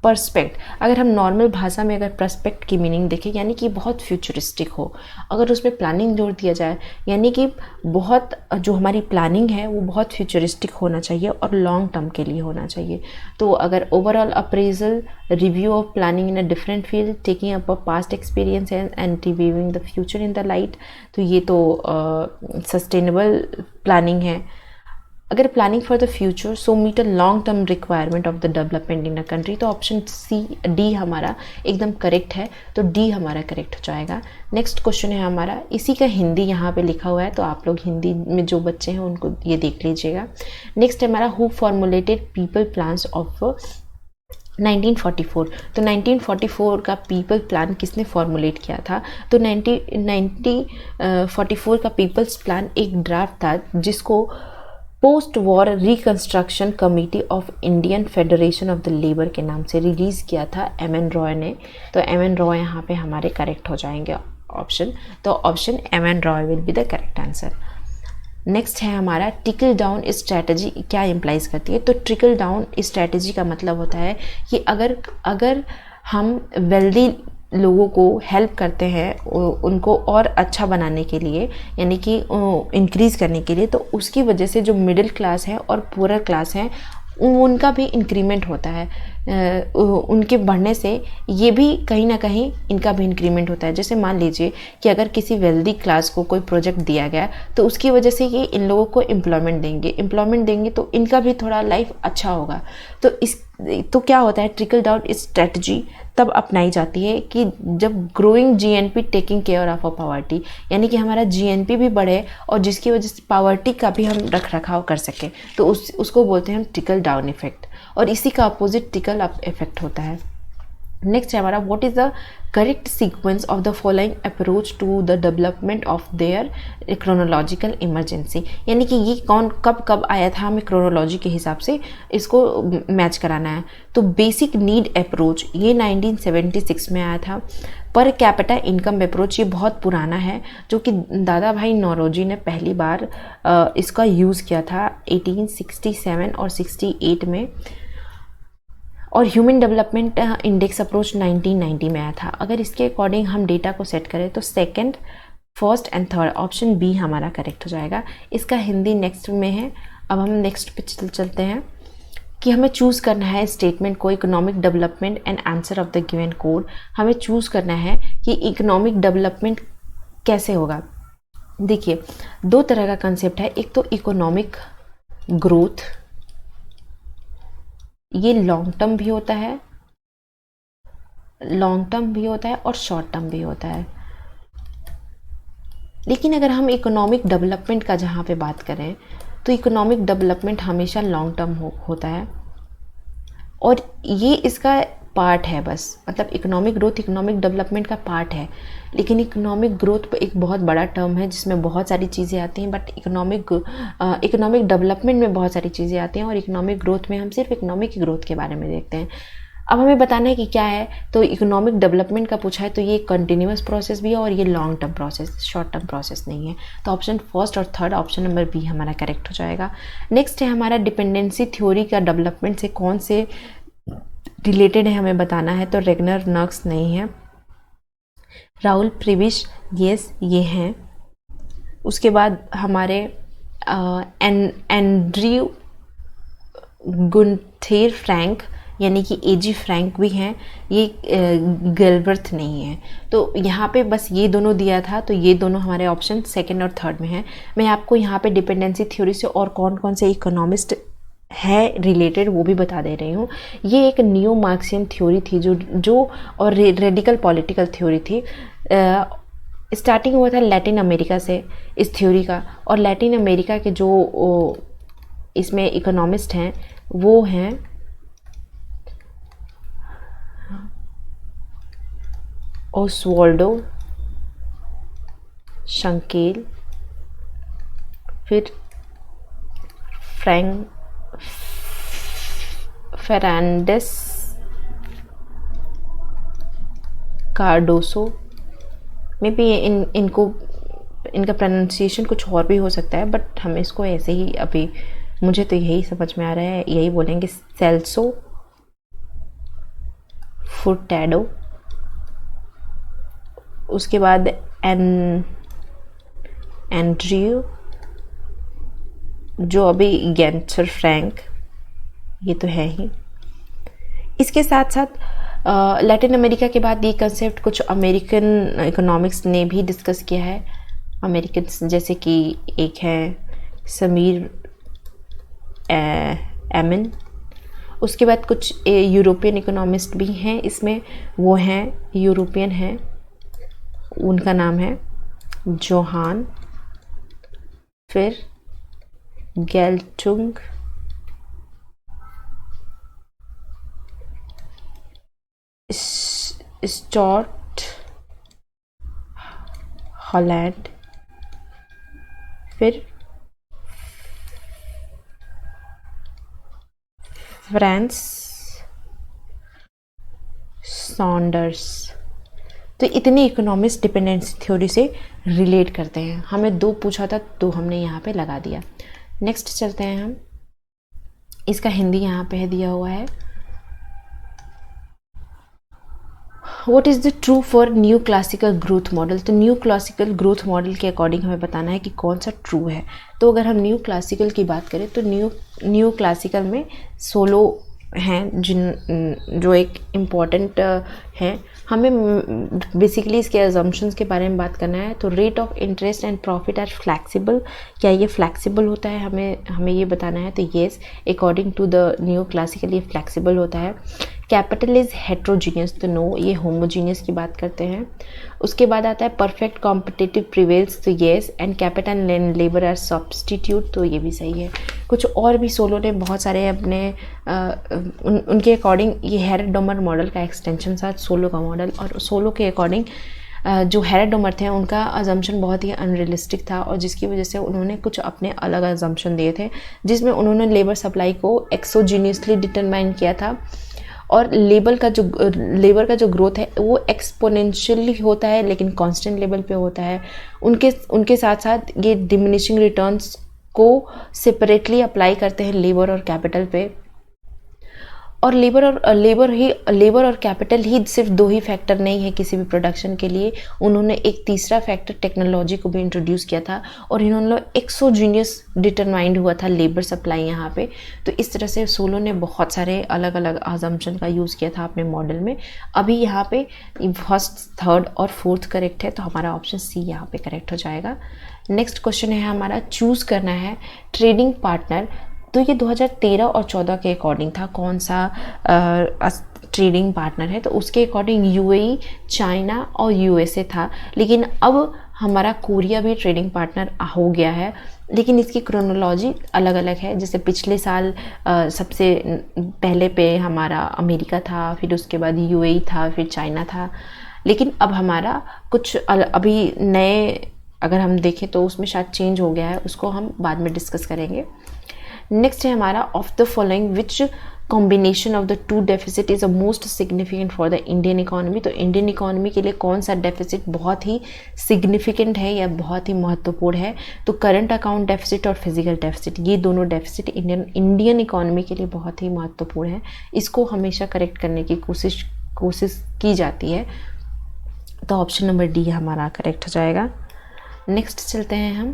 पर्सपेक्ट, अगर हम नॉर्मल भाषा में अगर पर्सपेक्ट की मीनिंग देखें यानी कि बहुत फ्यूचरिस्टिक हो, अगर उसमें प्लानिंग जोड़ दिया जाए यानी कि बहुत जो हमारी प्लानिंग है वो बहुत फ्यूचरिस्टिक होना चाहिए और लॉन्ग टर्म के लिए होना चाहिए। तो अगर overall appraisal, review of planning in a different field, taking up a past experience and reviewing the future in the light, तो ये तो सस्टेनेबल प्लानिंग है। अगर planning for the future so meet a long term requirement of the development in a country, तो option D हमारा एकदम correct है, तो डी हमारा करेक्ट हो जाएगा। नेक्स्ट क्वेश्चन है हमारा, इसी का हिंदी यहाँ पे लिखा हुआ है तो आप लोग हिंदी में जो बच्चे हैं उनको ये देख लीजिएगा। नेक्स्ट है हमारा who formulated people plans of 1944, तो 1944 का पीपल प्लान किसने फॉर्मुलेट किया था? तो 1944 का पीपल्स प्लान एक ड्राफ्ट था जिसको post war reconstruction committee of Indian federation of the labour के नाम से रिलीज़ किया था एम.एन. रॉय ने। तो एम.एन. रॉय यहाँ पे हमारे करेक्ट हो जाएंगे ऑप्शन, तो option M.N.. Roy will be the correct answer. Next है हमारा ट्रिकल डाउन स्ट्रैटेजी क्या इम्प्लाइज करती है? तो ट्रिकल डाउन स्ट्रैटेजी का मतलब होता है कि अगर हम वेल्दी लोगों को हेल्प करते हैं उनको और अच्छा बनाने के लिए यानी कि इंक्रीज़ करने के लिए, तो उसकी वजह से जो मिडिल क्लास है और पुअर क्लास है उनका भी इंक्रीमेंट होता है। उनके बढ़ने से ये भी कहीं ना कहीं इनका भी इंक्रीमेंट होता है। जैसे मान लीजिए कि अगर किसी वेल्दी क्लास को कोई प्रोजेक्ट दिया गया तो उसकी वजह से ये इन लोगों को एम्प्लॉयमेंट देंगे तो इनका भी थोड़ा लाइफ अच्छा होगा। तो क्या होता है, ट्रिकल डाउन स्ट्रेटजी तब अपनाई जाती है कि जब growing GNP taking care of a poverty, यानी कि हमारा जीएनपी भी बढ़े और जिसकी वजह से पॉवर्टी का भी हम रख रखाव कर सकें, तो उसको बोलते हैं हम ट्रिकल डाउन इफेक्ट, और इसी का अपोजिट ट्रिकल अप इफेक्ट होता है। नेक्स्ट है हमारा, what is the correct sequence of the following approach to the development of their chronological emergency, यानी कि ये कौन कब कब आया था, हमें क्रोनोलॉजी के हिसाब से इसको मैच कराना है। तो बेसिक नीड अप्रोच ये 1976 में आया था। पर कैपिटा इनकम अप्रोच ये बहुत पुराना है, जो कि दादा भाई नौरोजी ने पहली बार इसका यूज़ किया था 1867 और 68 में। और ह्यूमन डेवलपमेंट इंडेक्स अप्रोच 1990 में आया था। अगर इसके अकॉर्डिंग हम डेटा को सेट करें तो second, first and third option B हमारा करेक्ट हो जाएगा। इसका हिंदी नेक्स्ट में है। अब हम नेक्स्ट पे चलते हैं कि हमें चूज़ करना है स्टेटमेंट को, economic development and answer of the given code. हमें चूज़ करना है कि इकोनॉमिक डेवलपमेंट कैसे होगा। देखिए, दो तरह का कंसेप्ट है। एक तो इकोनॉमिक ग्रोथ, ये लॉन्ग टर्म भी होता है और शॉर्ट टर्म भी होता है। लेकिन अगर हम इकोनॉमिक डेवलपमेंट का जहाँ पे बात करें तो इकोनॉमिक डेवलपमेंट हमेशा लॉन्ग टर्म होता है, और ये इसका पार्ट है बस। मतलब इकोनॉमिक ग्रोथ इकोनॉमिक डेवलपमेंट का पार्ट है, लेकिन इकोनॉमिक ग्रोथ एक बहुत बड़ा टर्म है जिसमें बहुत सारी चीज़ें आती हैं। बट इकोनॉमिक डेवलपमेंट में बहुत सारी चीज़ें आती हैं, और इकोनॉमिक ग्रोथ में हम सिर्फ इकोनॉमिक ग्रोथ के बारे में देखते हैं। अब हमें बताना है कि क्या है। तो इकोनॉमिक डेवलपमेंट का पूछा है तो ये कंटिन्यूस प्रोसेस भी है और ये long term process, short term process नहीं है। तो ऑप्शन फर्स्ट और थर्ड, ऑप्शन नंबर बी हमारा करेक्ट हो जाएगा। नेक्स्ट है हमारा, डिपेंडेंसी थ्योरी का डेवलपमेंट से कौन से रिलेटेड है हमें बताना है। तो रेगनर नॉक्स नहीं है, राहुल प्रिविश यस ये हैं। उसके बाद हमारे एंड्रयू गुंथेर फ्रैंक यानी कि एजी फ्रैंक भी हैं, ये गिलबर्थ नहीं है। तो यहाँ पे बस ये दोनों दिया था, तो ये दोनों हमारे ऑप्शन सेकंड और थर्ड में है। मैं आपको यहाँ पे डिपेंडेंसी थ्योरी से और कौन कौन से इकोनॉमिस्ट है रिलेटेड वो भी बता दे रही हूँ। ये एक नियो मार्क्सियन थ्योरी थी जो और रेडिकल पॉलिटिकल थ्योरी थी। स्टार्टिंग हुआ था लैटिन अमेरिका से इस थ्योरी का, और लैटिन अमेरिका के जो इसमें इकोनॉमिस्ट हैं वो हैं ओस्वाल्डो शंकेल, फिर फेरांडेस कार्डोसो में भी इनका प्रोनाउंसिएशन कुछ और भी हो सकता है, बट हम इसको ऐसे ही अभी मुझे तो यही समझ में आ रहा है, यही बोलेंगे। सेल्सो फुर्टैडो, उसके बाद एंड्रयू, जो अभी गेंटर फ्रैंक, ये तो है ही। इसके साथ साथ लैटिन अमेरिका के बाद ये कंसेप्ट कुछ अमेरिकन इकोनॉमिक्स ने भी डिस्कस किया है। अमेरिकन जैसे कि एक है समीर एमन। उसके बाद कुछ यूरोपियन इकोनॉमिस्ट भी हैं इसमें, वो हैं यूरोपियन हैं, उनका नाम है जोहान, फिर गेल्टुंग, स्टॉर्ट हॉलैंड, फिर फ्रांस सॉन्डर्स। तो इतने इकोनॉमिक्स डिपेंडेंसी थ्योरी से रिलेट करते हैं। हमें दो पूछा था तो हमने यहाँ पे लगा दिया। नेक्स्ट चलते हैं हम, इसका हिंदी यहाँ पे दिया हुआ है। What is the true for new classical growth model. तो न्यू क्लासिकल ग्रोथ मॉडल के अकॉर्डिंग हमें बताना है कि कौन सा ट्रू है। तो अगर हम न्यू क्लासिकल की बात करें तो न्यू क्लासिकल में हैं जो एक इम्पॉर्टेंट हैं। हमें बेसिकली इसके अजम्पशंस के बारे में बात करना है। तो rate of interest and profit are flexible, क्या ये फ्लैक्सिबल होता है, हमें ये बताना है। तो yes, according to the new classical ये फ्लैक्सिबल होता है। कैपिटल इज़ हेट्रोजीनियस, तो नो, ये होमोजीनियस की बात करते हैं। उसके बाद आता है परफेक्ट कॉम्पिटिटिव प्रिवेल्स, तो yes, and capital and labour are substitute, तो ये भी सही है। कुछ और भी सोलो ने बहुत सारे अपने उनके अकॉर्डिंग ये हेरेडोमर मॉडल का एक्सटेंशन था सोलो का मॉडल, और सोलो के अकॉर्डिंग जो हेरेडोमर थे उनका अजम्पशन बहुत ही अनरियलिस्टिक था, और जिसकी वजह से उन्होंने कुछ अपने अलग अजम्पशन दिए थे, जिसमें उन्होंने लेबर सप्लाई को एक्सोजीनियसली डिटरमाइन किया था। और लेबर का जो ग्रोथ है वो एक्सपोनेंशियली होता है, लेकिन कांस्टेंट लेवल पे होता है। उनके साथ साथ ये डिमिनिशिंग रिटर्न्स को सेपरेटली अप्लाई करते हैं लेबर और कैपिटल पे। और लेबर और कैपिटल ही सिर्फ दो ही फैक्टर नहीं है किसी भी प्रोडक्शन के लिए, उन्होंने एक तीसरा फैक्टर टेक्नोलॉजी को भी इंट्रोड्यूस किया था, और इन्होंने एक्सोजीनियस डिटरमाइंड हुआ था लेबर सप्लाई यहाँ पे। तो इस तरह से सोलो ने बहुत सारे अलग अलग अजम्पशन का यूज़ किया था अपने मॉडल में। अभी यहाँ पे फर्स्ट, थर्ड और फोर्थ करेक्ट है, तो हमारा ऑप्शन सी यहाँ पे करेक्ट हो जाएगा। नेक्स्ट क्वेश्चन है हमारा, चूज़ करना है ट्रेडिंग पार्टनर। तो ये 2013 और 14 के अकॉर्डिंग था, कौन सा ट्रेडिंग पार्टनर है, तो उसके अकॉर्डिंग यूएई, चाइना और यूएसए था। लेकिन अब हमारा कोरिया भी ट्रेडिंग पार्टनर हो गया है, लेकिन इसकी क्रोनोलॉजी अलग अलग है। जैसे पिछले साल सबसे पहले पे हमारा अमेरिका था, फिर उसके बाद यूएई था, फिर चाइना था। लेकिन अब हमारा कुछ अभी नए अगर हम देखें तो उसमें शायद चेंज हो गया है, उसको हम बाद में डिस्कस करेंगे। नेक्स्ट है हमारा, of the following which combination of the two deficit is the most significant for the Indian economy. तो इंडियन इकोनॉमी के लिए कौन सा डेफिसिट बहुत ही सिग्निफिकेंट है या बहुत ही महत्वपूर्ण है, तो करंट अकाउंट डेफिसिट और फिजिकल डेफिसिट, ये दोनों डेफिसिट इंडियन इकोनॉमी के लिए बहुत ही महत्वपूर्ण है। इसको हमेशा करेक्ट करने की कोशिश की जाती है, तो ऑप्शन नंबर डी हमारा करेक्ट हो जाएगा। नेक्स्ट चलते हैं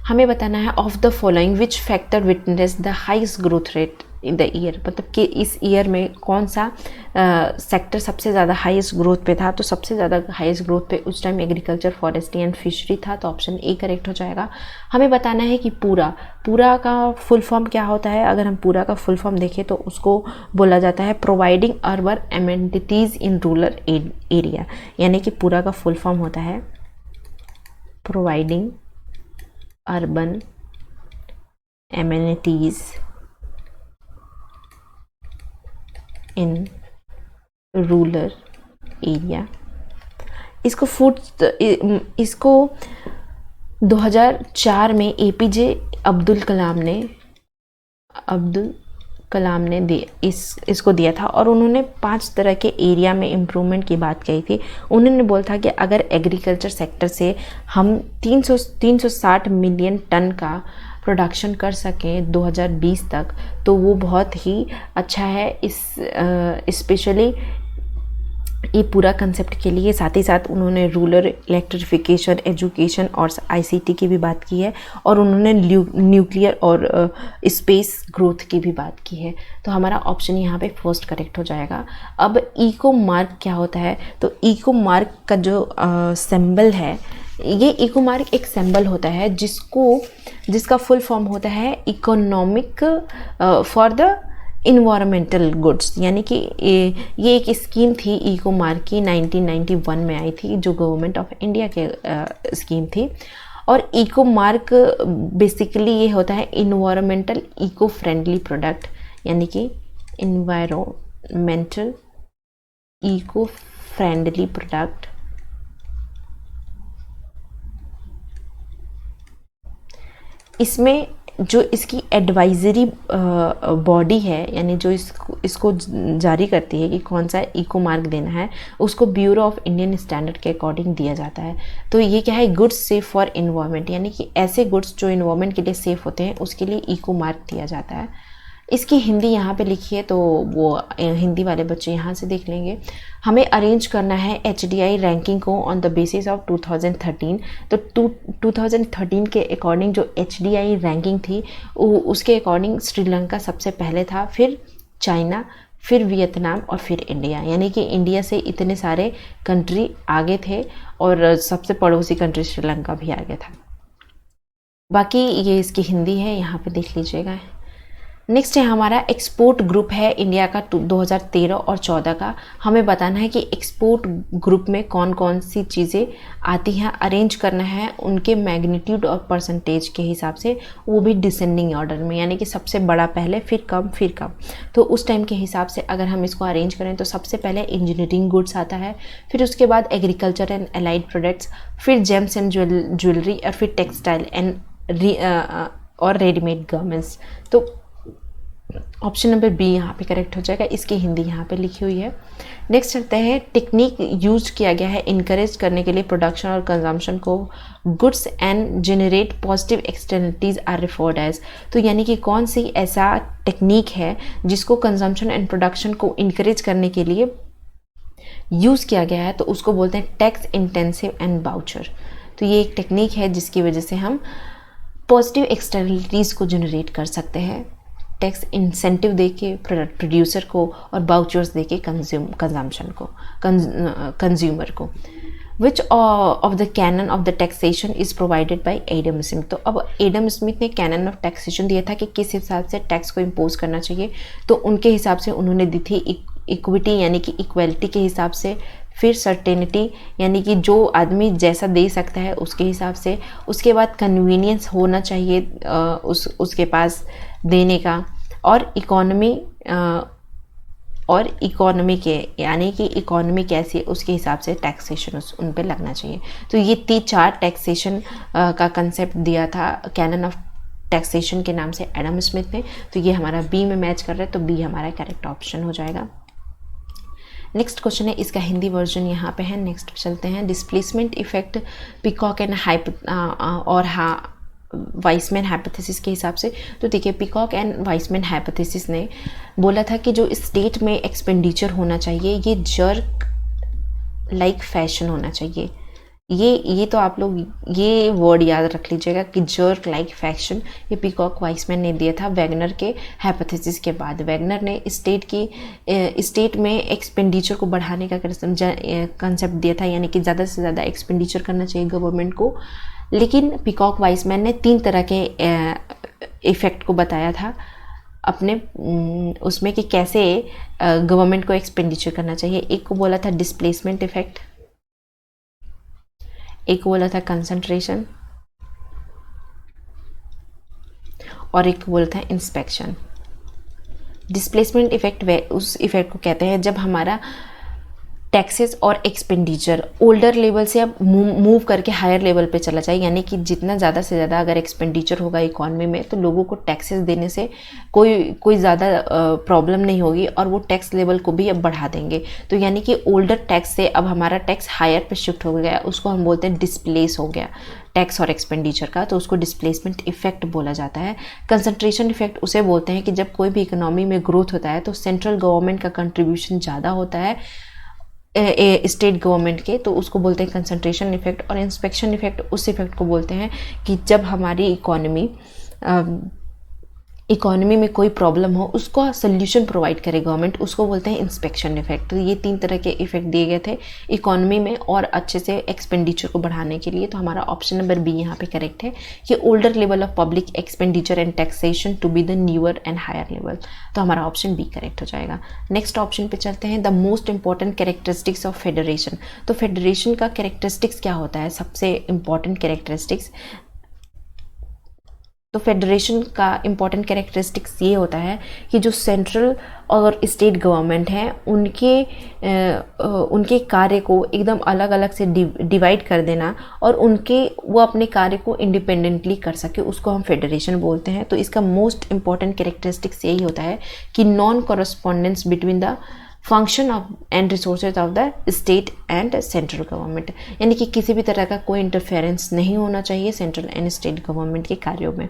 हमें बताना है, of the following which factor witness the highest growth rate in the year, मतलब कि इस ईयर में कौन सा सेक्टर सबसे ज़्यादा हाईएस्ट ग्रोथ पे था। तो सबसे ज़्यादा हाईएस्ट ग्रोथ पे उस time agriculture, forestry and fishery था, तो ऑप्शन ए करेक्ट हो जाएगा। हमें बताना है कि पूरा का फुल फॉर्म क्या होता है। अगर हम पूरा का फुल फॉर्म देखें तो उसको बोला जाता है providing urban amenities in rural area, यानी कि पूरा का फुल फॉर्म होता है providing urban amenities in rural area. इसको 2004 में एपीजे अब्दुल कलाम ने इसको दिया था, और उन्होंने 5 तरह के एरिया में इम्प्रूवमेंट की बात कही थी। उन्होंने बोला था कि अगर एग्रीकल्चर सेक्टर से हम 360 मिलियन टन का प्रोडक्शन कर सकें 2020 तक, तो वो बहुत ही अच्छा है। स्पेशली ये पूरा कंसेप्ट के लिए साथ ही साथ उन्होंने रूरल इलेक्ट्रिफिकेशन, एजुकेशन और आईसीटी की भी बात की है, और उन्होंने न्यूक्लियर और स्पेस ग्रोथ की भी बात की है। तो हमारा ऑप्शन यहाँ पे फर्स्ट करेक्ट हो जाएगा। अब इको मार्क क्या होता है, तो इको मार्क का जो सिंबल है, ये इको मार्क एक सिंबल होता है जिसका फुल फॉर्म होता है economic for the environmental goods, यानी कि ये एक स्कीम थी इको मार्क की, 1991 में आई थी, जो गवर्नमेंट ऑफ इंडिया के स्कीम थी। और इको मार्क बेसिकली ये होता है इन्वायरमेंटल इको फ्रेंडली प्रोडक्ट, यानी कि इन्वायरमेंटल इको फ्रेंडली प्रोडक्ट। इसमें जो इसकी एडवाइजरी बॉडी है, यानी जो इसको जारी करती है कि कौन सा इको मार्क देना है, उसको ब्यूरो ऑफ इंडियन स्टैंडर्ड के अकॉर्डिंग दिया जाता है। तो ये क्या है, गुड्स सेफ फॉर इन्वायरमेंट, यानी कि ऐसे गुड्स जो इन्वायरमेंट के लिए सेफ होते हैं उसके लिए इको मार्क दिया जाता है। इसकी हिंदी यहाँ पे लिखी है, तो वो हिंदी वाले बच्चे यहाँ से देख लेंगे। हमें अरेंज करना है HDI रैंकिंग को ऑन द बेसिस ऑफ 2013। तो 2013 के अकॉर्डिंग जो HDI रैंकिंग थी उसके अकॉर्डिंग श्रीलंका सबसे पहले था, फिर चाइना, फिर वियतनाम और फिर इंडिया। यानी कि इंडिया से इतने सारे कंट्री आगे थे और सबसे पड़ोसी कंट्री श्रीलंका भी आगे था। बाकी ये इसकी हिंदी है, यहाँ पे देख लीजिएगा। नेक्स्ट है हमारा एक्सपोर्ट ग्रुप है इंडिया का 2013 और 14 का। हमें बताना है कि एक्सपोर्ट ग्रुप में कौन कौन सी चीज़ें आती हैं, अरेंज करना है उनके मैग्नीट्यूड और परसेंटेज के हिसाब से, वो भी डिसेंडिंग ऑर्डर में, यानी कि सबसे बड़ा पहले फिर कम फिर कम। तो उस टाइम के हिसाब से अगर हम इसको अरेंज करें तो सबसे पहले इंजीनियरिंग गुड्स आता है, फिर उसके बाद एग्रीकल्चर एंड एलाइड प्रोडक्ट्स, फिर जेम्स एंड ज्वेलरी और फिर टेक्सटाइल एंड और रेडीमेड गारमेंट्स। तो ऑप्शन नंबर बी यहाँ पे करेक्ट हो जाएगा। इसकी हिंदी यहाँ पे लिखी हुई है। नेक्स्ट चलते हैं, टेक्निक यूज किया गया है इनकरेज करने के लिए प्रोडक्शन और कंजम्पशन को, goods and generate positive externalities are referred as. तो यानी कि कौन सी ऐसा टेक्निक है जिसको कंजम्पशन एंड प्रोडक्शन को इनकरेज करने के लिए यूज़ किया गया है, तो उसको बोलते हैं टैक्स इंटेंसिव एंड वाउचर। तो ये एक टेक्निक है जिसकी वजह से हम पॉजिटिव एक्सटर्नलिटीज़ को जनरेट कर सकते हैं, टैक्स इंसेंटिव देके प्रोड्यूसर को और बाउचर्स देके कंजम्पशन को, कंज्यूमर को। विच of the canon of the taxation is provided by Adam Smith. तो अब एडम स्मिथ ने कैनन ऑफ टैक्सेशन दिया था कि किस हिसाब से टैक्स को इम्पोज करना चाहिए, तो उनके हिसाब से उन्होंने दी थी इक्विटी यानी कि इक्वलिटी के हिसाब से, फिर सर्टेनिटी यानी कि जो आदमी जैसा दे सकता है उसके हिसाब से, उसके बाद कन्वीनियंस होना चाहिए उसके पास देने का, और इकोनॉमी के यानी कि इकोनॉमी कैसी है उसके हिसाब से टैक्सेशन उन पे लगना चाहिए। तो ये 4 टैक्सेशन का कंसेप्ट दिया था कैनन ऑफ टैक्सेशन के नाम से एडम स्मिथ ने। तो ये हमारा बी में मैच कर रहा है, तो बी हमारा करेक्ट ऑप्शन हो जाएगा। नेक्स्ट क्वेश्चन है, इसका हिंदी वर्जन यहाँ पे है। नेक्स्ट चलते हैं, displacement effect peacock and Wiseman hypothesis के हिसाब से। तो देखिए, पिकॉक एंड वाइसमैन हाइपोथेसिस ने बोला था कि जो स्टेट में एक्सपेंडिचर होना चाहिए ये जर्क लाइक फैशन होना चाहिए। ये तो आप लोग ये वर्ड याद रख लीजिएगा कि जर्क लाइक फैशन, ये पिकॉक वाइसमैन ने दिया था वैगनर के हाइपोथेसिस के बाद। वैगनर ने स्टेट में एक्सपेंडिचर को बढ़ाने का कंसेप्ट दिया था, यानी कि ज़्यादा से ज़्यादा एक्सपेंडिचर करना चाहिए गवर्नमेंट को। लेकिन पिकॉक वाइसमैन ने 3 तरह के इफ़ेक्ट को बताया था अपने उसमें कि कैसे गवर्नमेंट को एक्सपेंडिचर करना चाहिए। एक को बोला था डिस्प्लेसमेंट इफेक्ट, एक को बोला था कंसंट्रेशन, और एक को बोला था इंस्पेक्शन। डिस्प्लेसमेंट इफेक्ट उस इफेक्ट को कहते हैं जब हमारा टैक्सेस और एक्सपेंडिचर ओल्डर लेवल से अब मूव करके हायर लेवल पे चला जाए, यानी कि जितना ज़्यादा से ज़्यादा अगर एक्सपेंडिचर होगा इकॉनमी में तो लोगों को टैक्सेस देने से कोई ज़्यादा प्रॉब्लम नहीं होगी और वो टैक्स लेवल को भी अब बढ़ा देंगे। तो यानी कि ओल्डर टैक्स से अब हमारा टैक्स हायर पे शिफ्ट हो गया, उसको हम बोलते हैं डिस्प्लेस हो गया टैक्स और एक्सपेंडिचर का, तो उसको डिस्प्लेसमेंट इफेक्ट बोला जाता है। कंसंट्रेशन इफेक्ट उसे बोलते हैं कि जब कोई भी इकोनॉमी में ग्रोथ होता है तो सेंट्रल गवर्नमेंट का कंट्रीब्यूशन ज़्यादा होता है स्टेट गवर्नमेंट के, तो उसको बोलते हैं कंसंट्रेशन इफेक्ट। और इंस्पेक्शन इफेक्ट उस इफेक्ट को बोलते हैं कि जब हमारी इकोनॉमी में कोई प्रॉब्लम हो उसको सोल्यूशन प्रोवाइड करे गवर्नमेंट, उसको बोलते हैं इंस्पेक्शन इफेक्ट। तो ये 3 तरह के इफेक्ट दिए गए थे इकोनॉमी में और अच्छे से एक्सपेंडिचर को बढ़ाने के लिए। तो हमारा ऑप्शन नंबर बी यहाँ पे करेक्ट है कि older level of public expenditure and taxation to be the newer and higher level. तो हमारा ऑप्शन बी करेक्ट हो जाएगा। नेक्स्ट ऑप्शन पे चलते हैं, the most important characteristics of federation. तो फेडरेशन का कैरेक्टरिस्टिक्स क्या होता है, सबसे इंपॉर्टेंट कैरेक्टरिस्टिक्स। तो फेडरेशन का इम्पॉर्टेंट कैरेक्टरिस्टिक्स ये होता है कि जो सेंट्रल और स्टेट गवर्नमेंट हैं उनके कार्य को एकदम अलग अलग से डिवाइड कर देना और वो अपने कार्य को इंडिपेंडेंटली कर सके, उसको हम फेडरेशन बोलते हैं। तो इसका मोस्ट इम्पॉर्टेंट कैरेक्टरिस्टिक्स यही होता है कि non correspondence between the function of and resources of the state and central government, यानी कि किसी भी तरह का कोई इंटरफेरेंस नहीं होना चाहिए सेंट्रल एंड स्टेट गवर्नमेंट के कार्यों में।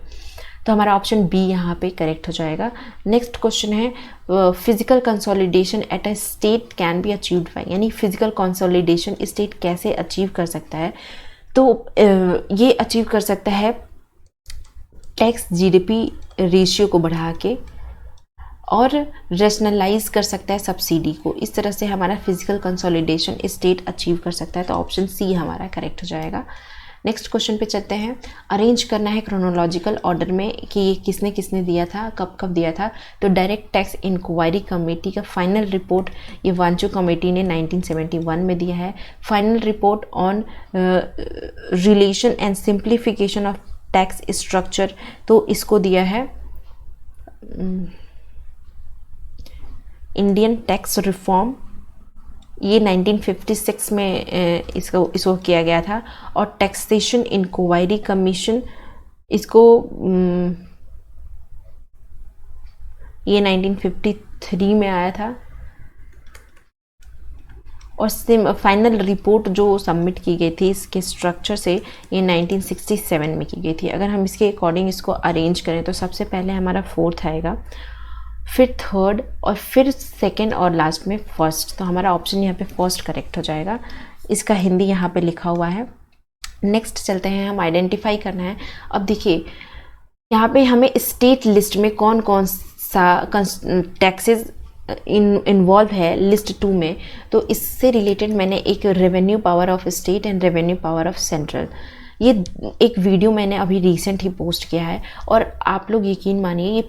तो हमारा ऑप्शन बी यहाँ पे करेक्ट हो जाएगा। नेक्स्ट क्वेश्चन है, physical consolidation at a state can be achieved by, यानी फिजिकल कंसोलिडेशन स्टेट कैसे अचीव कर सकता है। तो ये अचीव कर सकता है टैक्स जीडीपी रेशियो को बढ़ा के और रेशनलाइज कर सकता है सब्सिडी को। इस तरह से हमारा फिजिकल कंसोलिडेशन स्टेट अचीव कर सकता है। तो ऑप्शन सी हमारा करेक्ट हो जाएगा। नेक्स्ट क्वेश्चन पे चलते हैं। अरेंज करना है क्रोनोलॉजिकल ऑर्डर में कि ये किसने किसने दिया था, कब कब दिया था। तो डायरेक्ट टैक्स इंक्वायरी कमेटी का फाइनल रिपोर्ट ये वांचो कमेटी ने 1971 में दिया है। Final report on relation and simplification of tax structure, तो इसको दिया है इंडियन टैक्स रिफॉर्म, ये 1956 में इसको किया गया था। और टैक्सेशन इंक्वायरी कमीशन, इसको ये 1953 में आया था। और फाइनल रिपोर्ट जो सबमिट की गई थी इसके स्ट्रक्चर से, ये 1967 में की गई थी। अगर हम इसके अकॉर्डिंग इसको अरेंज करें तो सबसे पहले हमारा फोर्थ आएगा, फिर थर्ड, और फिर सेकंड, और लास्ट में फर्स्ट। तो हमारा ऑप्शन यहाँ पे फर्स्ट करेक्ट हो जाएगा। इसका हिंदी यहाँ पे लिखा हुआ है। नेक्स्ट चलते हैं, हम आइडेंटिफाई करना है। अब देखिए यहाँ पे हमें स्टेट लिस्ट में कौन कौन सा टैक्सेस इन्वॉल्व है लिस्ट 2 में। तो इससे रिलेटेड मैंने एक revenue power of state and revenue power of central, ये एक वीडियो मैंने अभी रिसेंट ही पोस्ट किया है। और आप लोग यकीन मानिए ये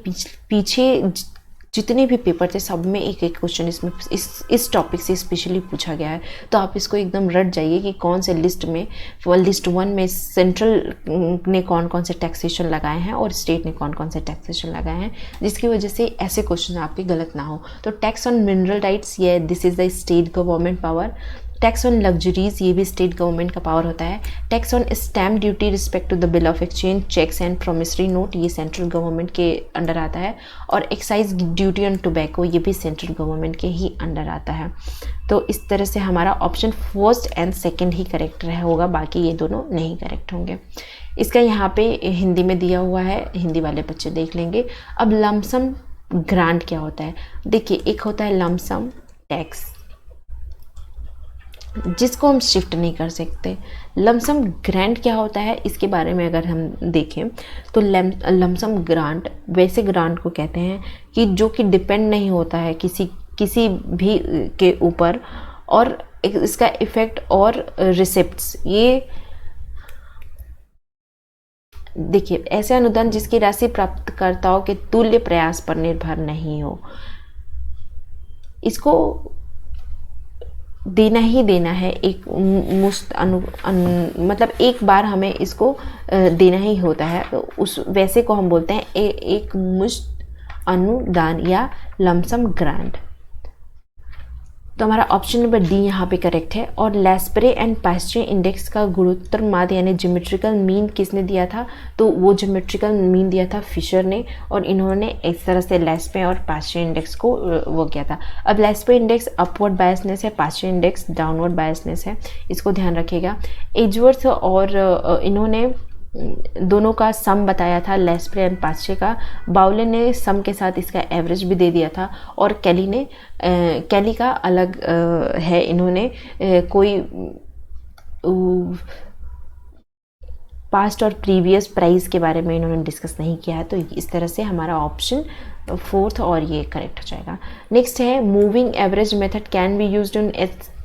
पीछे जितने भी पेपर थे सब में एक एक क्वेश्चन इसमें इस टॉपिक से स्पेशली पूछा गया है। तो आप इसको एकदम रट जाइए कि कौन से लिस्ट में, लिस्ट 1 में सेंट्रल ने कौन कौन से टैक्सेशन लगाए हैं और स्टेट ने कौन कौन से टैक्सेशन लगाए हैं, जिसकी वजह से ऐसे क्वेश्चन आपके गलत ना हो। तो टैक्स ऑन मिनरल राइट्स, ये this is the state government power. Tax on luxuries, ये भी स्टेट गवर्नमेंट का पावर होता है। Tax on stamp duty respect to the bill of exchange, cheques and promissory note, ये सेंट्रल गवर्नमेंट के under आता है। और एक्साइज ड्यूटी ऑन टोबैको, ये भी सेंट्रल गवर्नमेंट के ही अंडर आता है। तो इस तरह से हमारा option first and second he correct होगा, बाकी ये दोनों नहीं करेक्ट होंगे। इसका यहाँ पे हिंदी में दिया हुआ है, हिंदी वाले बच्चे देख लेंगे। अब लमसम ग्रांट क्या होता है, देखिए एक होता है लमसम टैक्स जिसको हम शिफ्ट नहीं कर सकते। लमसम ग्रांट क्या होता है, इसके बारे में अगर हम देखें तो लमसम ग्रांट वैसे ग्रांट को कहते हैं कि जो कि डिपेंड नहीं होता है किसी भी के ऊपर, और इसका इफेक्ट और रिसिप्ट्स, ये देखिए ऐसे अनुदान जिसकी राशि प्राप्तकर्ताओं के तुल्य प्रयास पर निर्भर नहीं हो, इसको देना ही देना है। एक मुश्त मतलब एक बार हमें इसको देना ही होता है। तो उस वैसे को हम बोलते हैं एक मुश्त अनुदान या लमसम ग्रांट। तो हमारा ऑप्शन नंबर डी यहाँ पे करेक्ट है। और लैस्प्रे एंड पास्चे इंडेक्स का गुणोत्तर माध्य यानी ज्योमेट्रिकल मीन किसने दिया था, तो वो ज्योमेट्रिकल मीन दिया था फिशर ने, और इन्होंने इस तरह से लैस्प्रे और पास्चे इंडेक्स को वो किया था। अब लैस्प्रे इंडेक्स अपवर्ड बायसनेस है, पास्चे इंडेक्स डाउनवर्ड बायसनेस है, इसको ध्यान रखिएगा। एजवर्थ और इन्होंने दोनों का सम बताया था, लैस्प्रे एंड पास्चे का। बाउले ने सम के साथ इसका एवरेज भी दे दिया था। और कैली का अलग है, इन्होंने कोई पास्ट और प्रीवियस प्राइस के बारे में इन्होंने डिस्कस नहीं किया है। तो इस तरह से हमारा ऑप्शन फोर्थ और ये करेक्ट हो जाएगा। नेक्स्ट है moving average method can be used in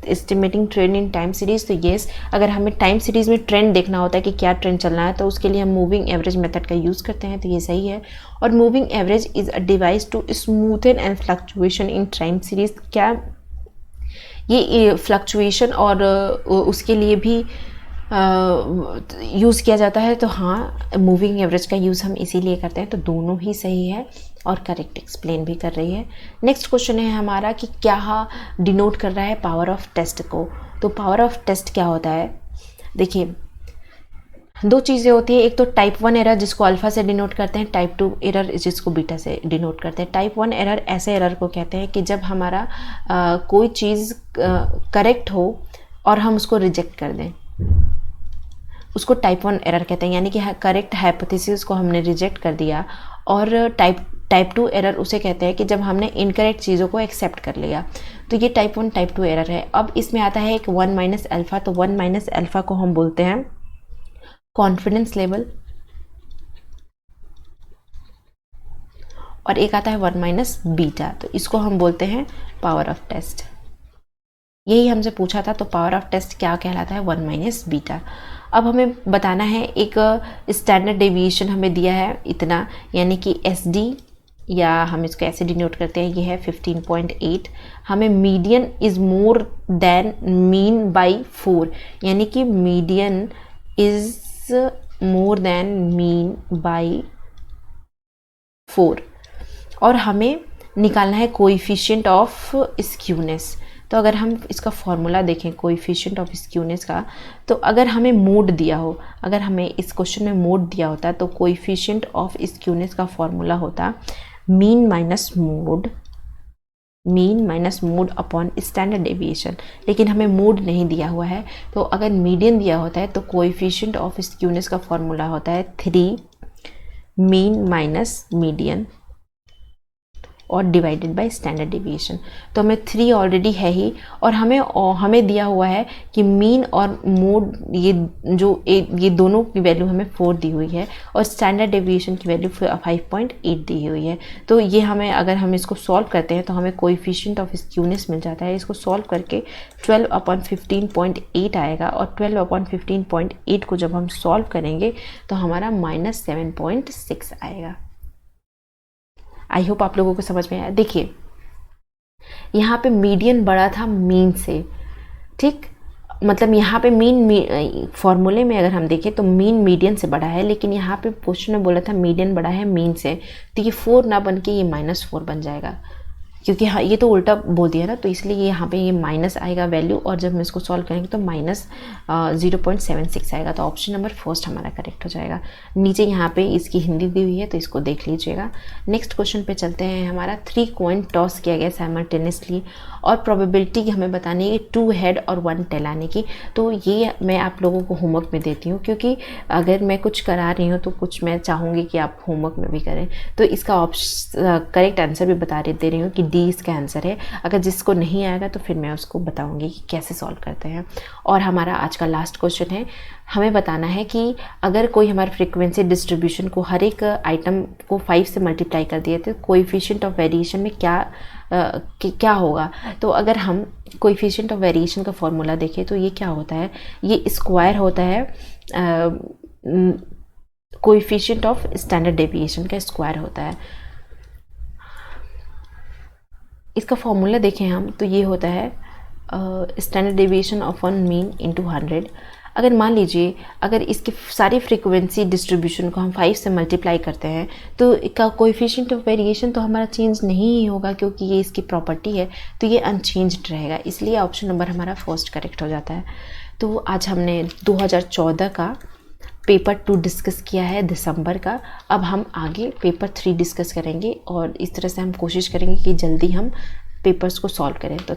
estimating trend in time series. तो येस, अगर हमें टाइम सीरीज में ट्रेंड देखना होता है कि क्या ट्रेंड चल रहा है, तो उसके लिए हम मूविंग एवरेज मेथड का यूज़ करते हैं। तो ये सही है। और moving average is a device to smoothen and fluctuation in time series. क्या ये फ्लक्चुएशन और उसके लिए भी यूज़ किया जाता है? तो हाँ, मूविंग एवरेज का यूज़ हम इसीलिए करते हैं। तो दोनों ही सही है और करेक्ट एक्सप्लेन भी कर रही है। नेक्स्ट क्वेश्चन है हमारा कि क्या डिनोट कर रहा है पावर ऑफ टेस्ट को। तो पावर ऑफ टेस्ट क्या होता है, देखिए दो चीज़ें होती है। एक तो टाइप 1 एरर जिसको अल्फ़ा से डिनोट करते हैं, टाइप 2 एरर जिसको बीटा से डिनोट करते हैं। टाइप 1 एरर ऐसे एरर को कहते हैं कि जब हमारा कोई चीज़ करेक्ट हो और हम उसको रिजेक्ट कर दें, उसको टाइप 1 एरर कहते हैं। यानी कि करेक्ट हाइपोथेसिस को हमने रिजेक्ट कर दिया। और टाइप 2 एरर उसे कहते हैं कि जब हमने इनकरेक्ट चीज़ों को एक्सेप्ट कर लिया। तो ये टाइप 1 टाइप 2 एरर है। अब इसमें आता है एक 1 माइनस अल्फ़ा। तो 1 माइनस अल्फ़ा को हम बोलते हैं कॉन्फिडेंस लेवल, और एक आता है 1 माइनस बीटा, तो इसको हम बोलते हैं पावर ऑफ टेस्ट। यही हमसे पूछा था, तो पावर ऑफ टेस्ट क्या कहलाता है? 1 माइनस बीटा। अब हमें बताना है, एक स्टैंडर्ड डेविएशन हमें दिया है इतना, यानी कि SD, या हम इसको ऐसे डिनोट करते हैं, ये है 15.8। हमें median is more than mean by 4, यानी कि median is more than mean by 4। और हमें निकालना है कोएफिशिएंट ऑफ स्क्यूनेस। तो अगर हम इसका फॉर्मूला देखें कोएफिशिएंट ऑफ स्क्यूनेस का, तो अगर हमें मोड दिया हो, अगर हमें इस क्वेश्चन में मोड दिया होता तो कोएफिशिएंट ऑफ स्क्यूनेस का फॉर्मूला होता mean minus mode upon standard deviation. लेकिन हमें मोड नहीं दिया हुआ है, तो अगर मीडियन दिया होता है तो कोएफिशिएंट ऑफ स्क्यूनेस का फॉर्मूला होता है 3 मीन माइनस मीडियन और डिवाइडेड बाय स्टैंडर्ड डेविएशन। तो हमें 3 ऑलरेडी है ही, और हमें दिया हुआ है कि मीन और मोड ये दोनों की वैल्यू हमें 4 दी हुई है, और स्टैंडर्ड डेविएशन की वैल्यू 5.8 दी हुई है। तो ये हमें, अगर हम इसको सॉल्व करते हैं तो हमें कोएफिशिएंट ऑफ स्क्यूनेस मिल जाता है। इसको सॉल्व करके 12/15.8 आएगा, और 12/15.8 को जब हम सॉल्व करेंगे तो हमारा -7.6 आएगा। आई होप आप लोगों को समझ में आया। देखिए यहाँ पे मीडियन बड़ा था मीन से, ठीक, मतलब यहाँ पे मीन फॉर्मूले में अगर हम देखें तो मीन मीडियन से बड़ा है, लेकिन यहाँ पे क्वेश्चन में बोला था मीडियन बड़ा है मीन से, तो ये 4 ना बन के ये -4 बन जाएगा, क्योंकि हाँ ये तो उल्टा बोल दिया ना, तो इसलिए ये यहाँ पे ये माइनस आएगा वैल्यू, और जब हम इसको सॉल्व करेंगे तो -0.76 आएगा। तो ऑप्शन नंबर फर्स्ट हमारा करेक्ट हो जाएगा। नीचे यहाँ पे इसकी हिंदी दी हुई है, तो इसको देख लीजिएगा। नेक्स्ट क्वेश्चन पे चलते हैं। हमारा 3 कॉइन टॉस किया गया साइमल्टेनियसली, और प्रोबेबिलिटी हमें बतानी है 2 हेड और 1 टेल आने की। तो ये मैं आप लोगों को होमवर्क में देती हूँ, क्योंकि अगर मैं कुछ करा रही हूँ तो कुछ मैं चाहूँगी कि आप होमवर्क में भी करें। तो इसका करेक्ट आंसर भी बता दे रही हूँ कि डी इसका आंसर है। अगर जिसको नहीं आएगा तो फिर मैं उसको बताऊंगी कि कैसे सॉल्व करते हैं। और हमारा आज का लास्ट क्वेश्चन है, हमें बताना है कि अगर कोई हमारे फ्रीक्वेंसी डिस्ट्रीब्यूशन को हर एक आइटम को 5 से मल्टीप्लाई कर दिए तो कोएफिशिएंट ऑफ वेरिएशन में क्या होगा। तो अगर हम कोएफिशिएंट ऑफ वेरिएशन का फॉर्मूला देखें तो ये क्या होता है, ये स्क्वायर होता है कोएफिशिएंट ऑफ स्टैंडर्ड डेविएशन का स्क्वायर होता है। इसका फॉर्मूला देखें हम तो ये होता है standard deviation of 1 mean into 100। अगर मान लीजिए अगर इसकी सारी फ्रीक्वेंसी डिस्ट्रीब्यूशन को हम 5 से मल्टीप्लाई करते हैं तो इसका कोएफिशिएंट ऑफ वेरिएशन तो हमारा चेंज नहीं ही होगा, क्योंकि ये इसकी प्रॉपर्टी है, तो ये अनचेंज्ड रहेगा। इसलिए ऑप्शन नंबर हमारा फर्स्ट करेक्ट हो जाता है। तो आज हमने 2014 का पेपर 2 डिस्कस किया है दिसंबर का। अब हम आगे पेपर 3 डिस्कस करेंगे, और इस तरह से हम कोशिश करेंगे कि जल्दी हम पेपर्स को सॉल्व करें। तो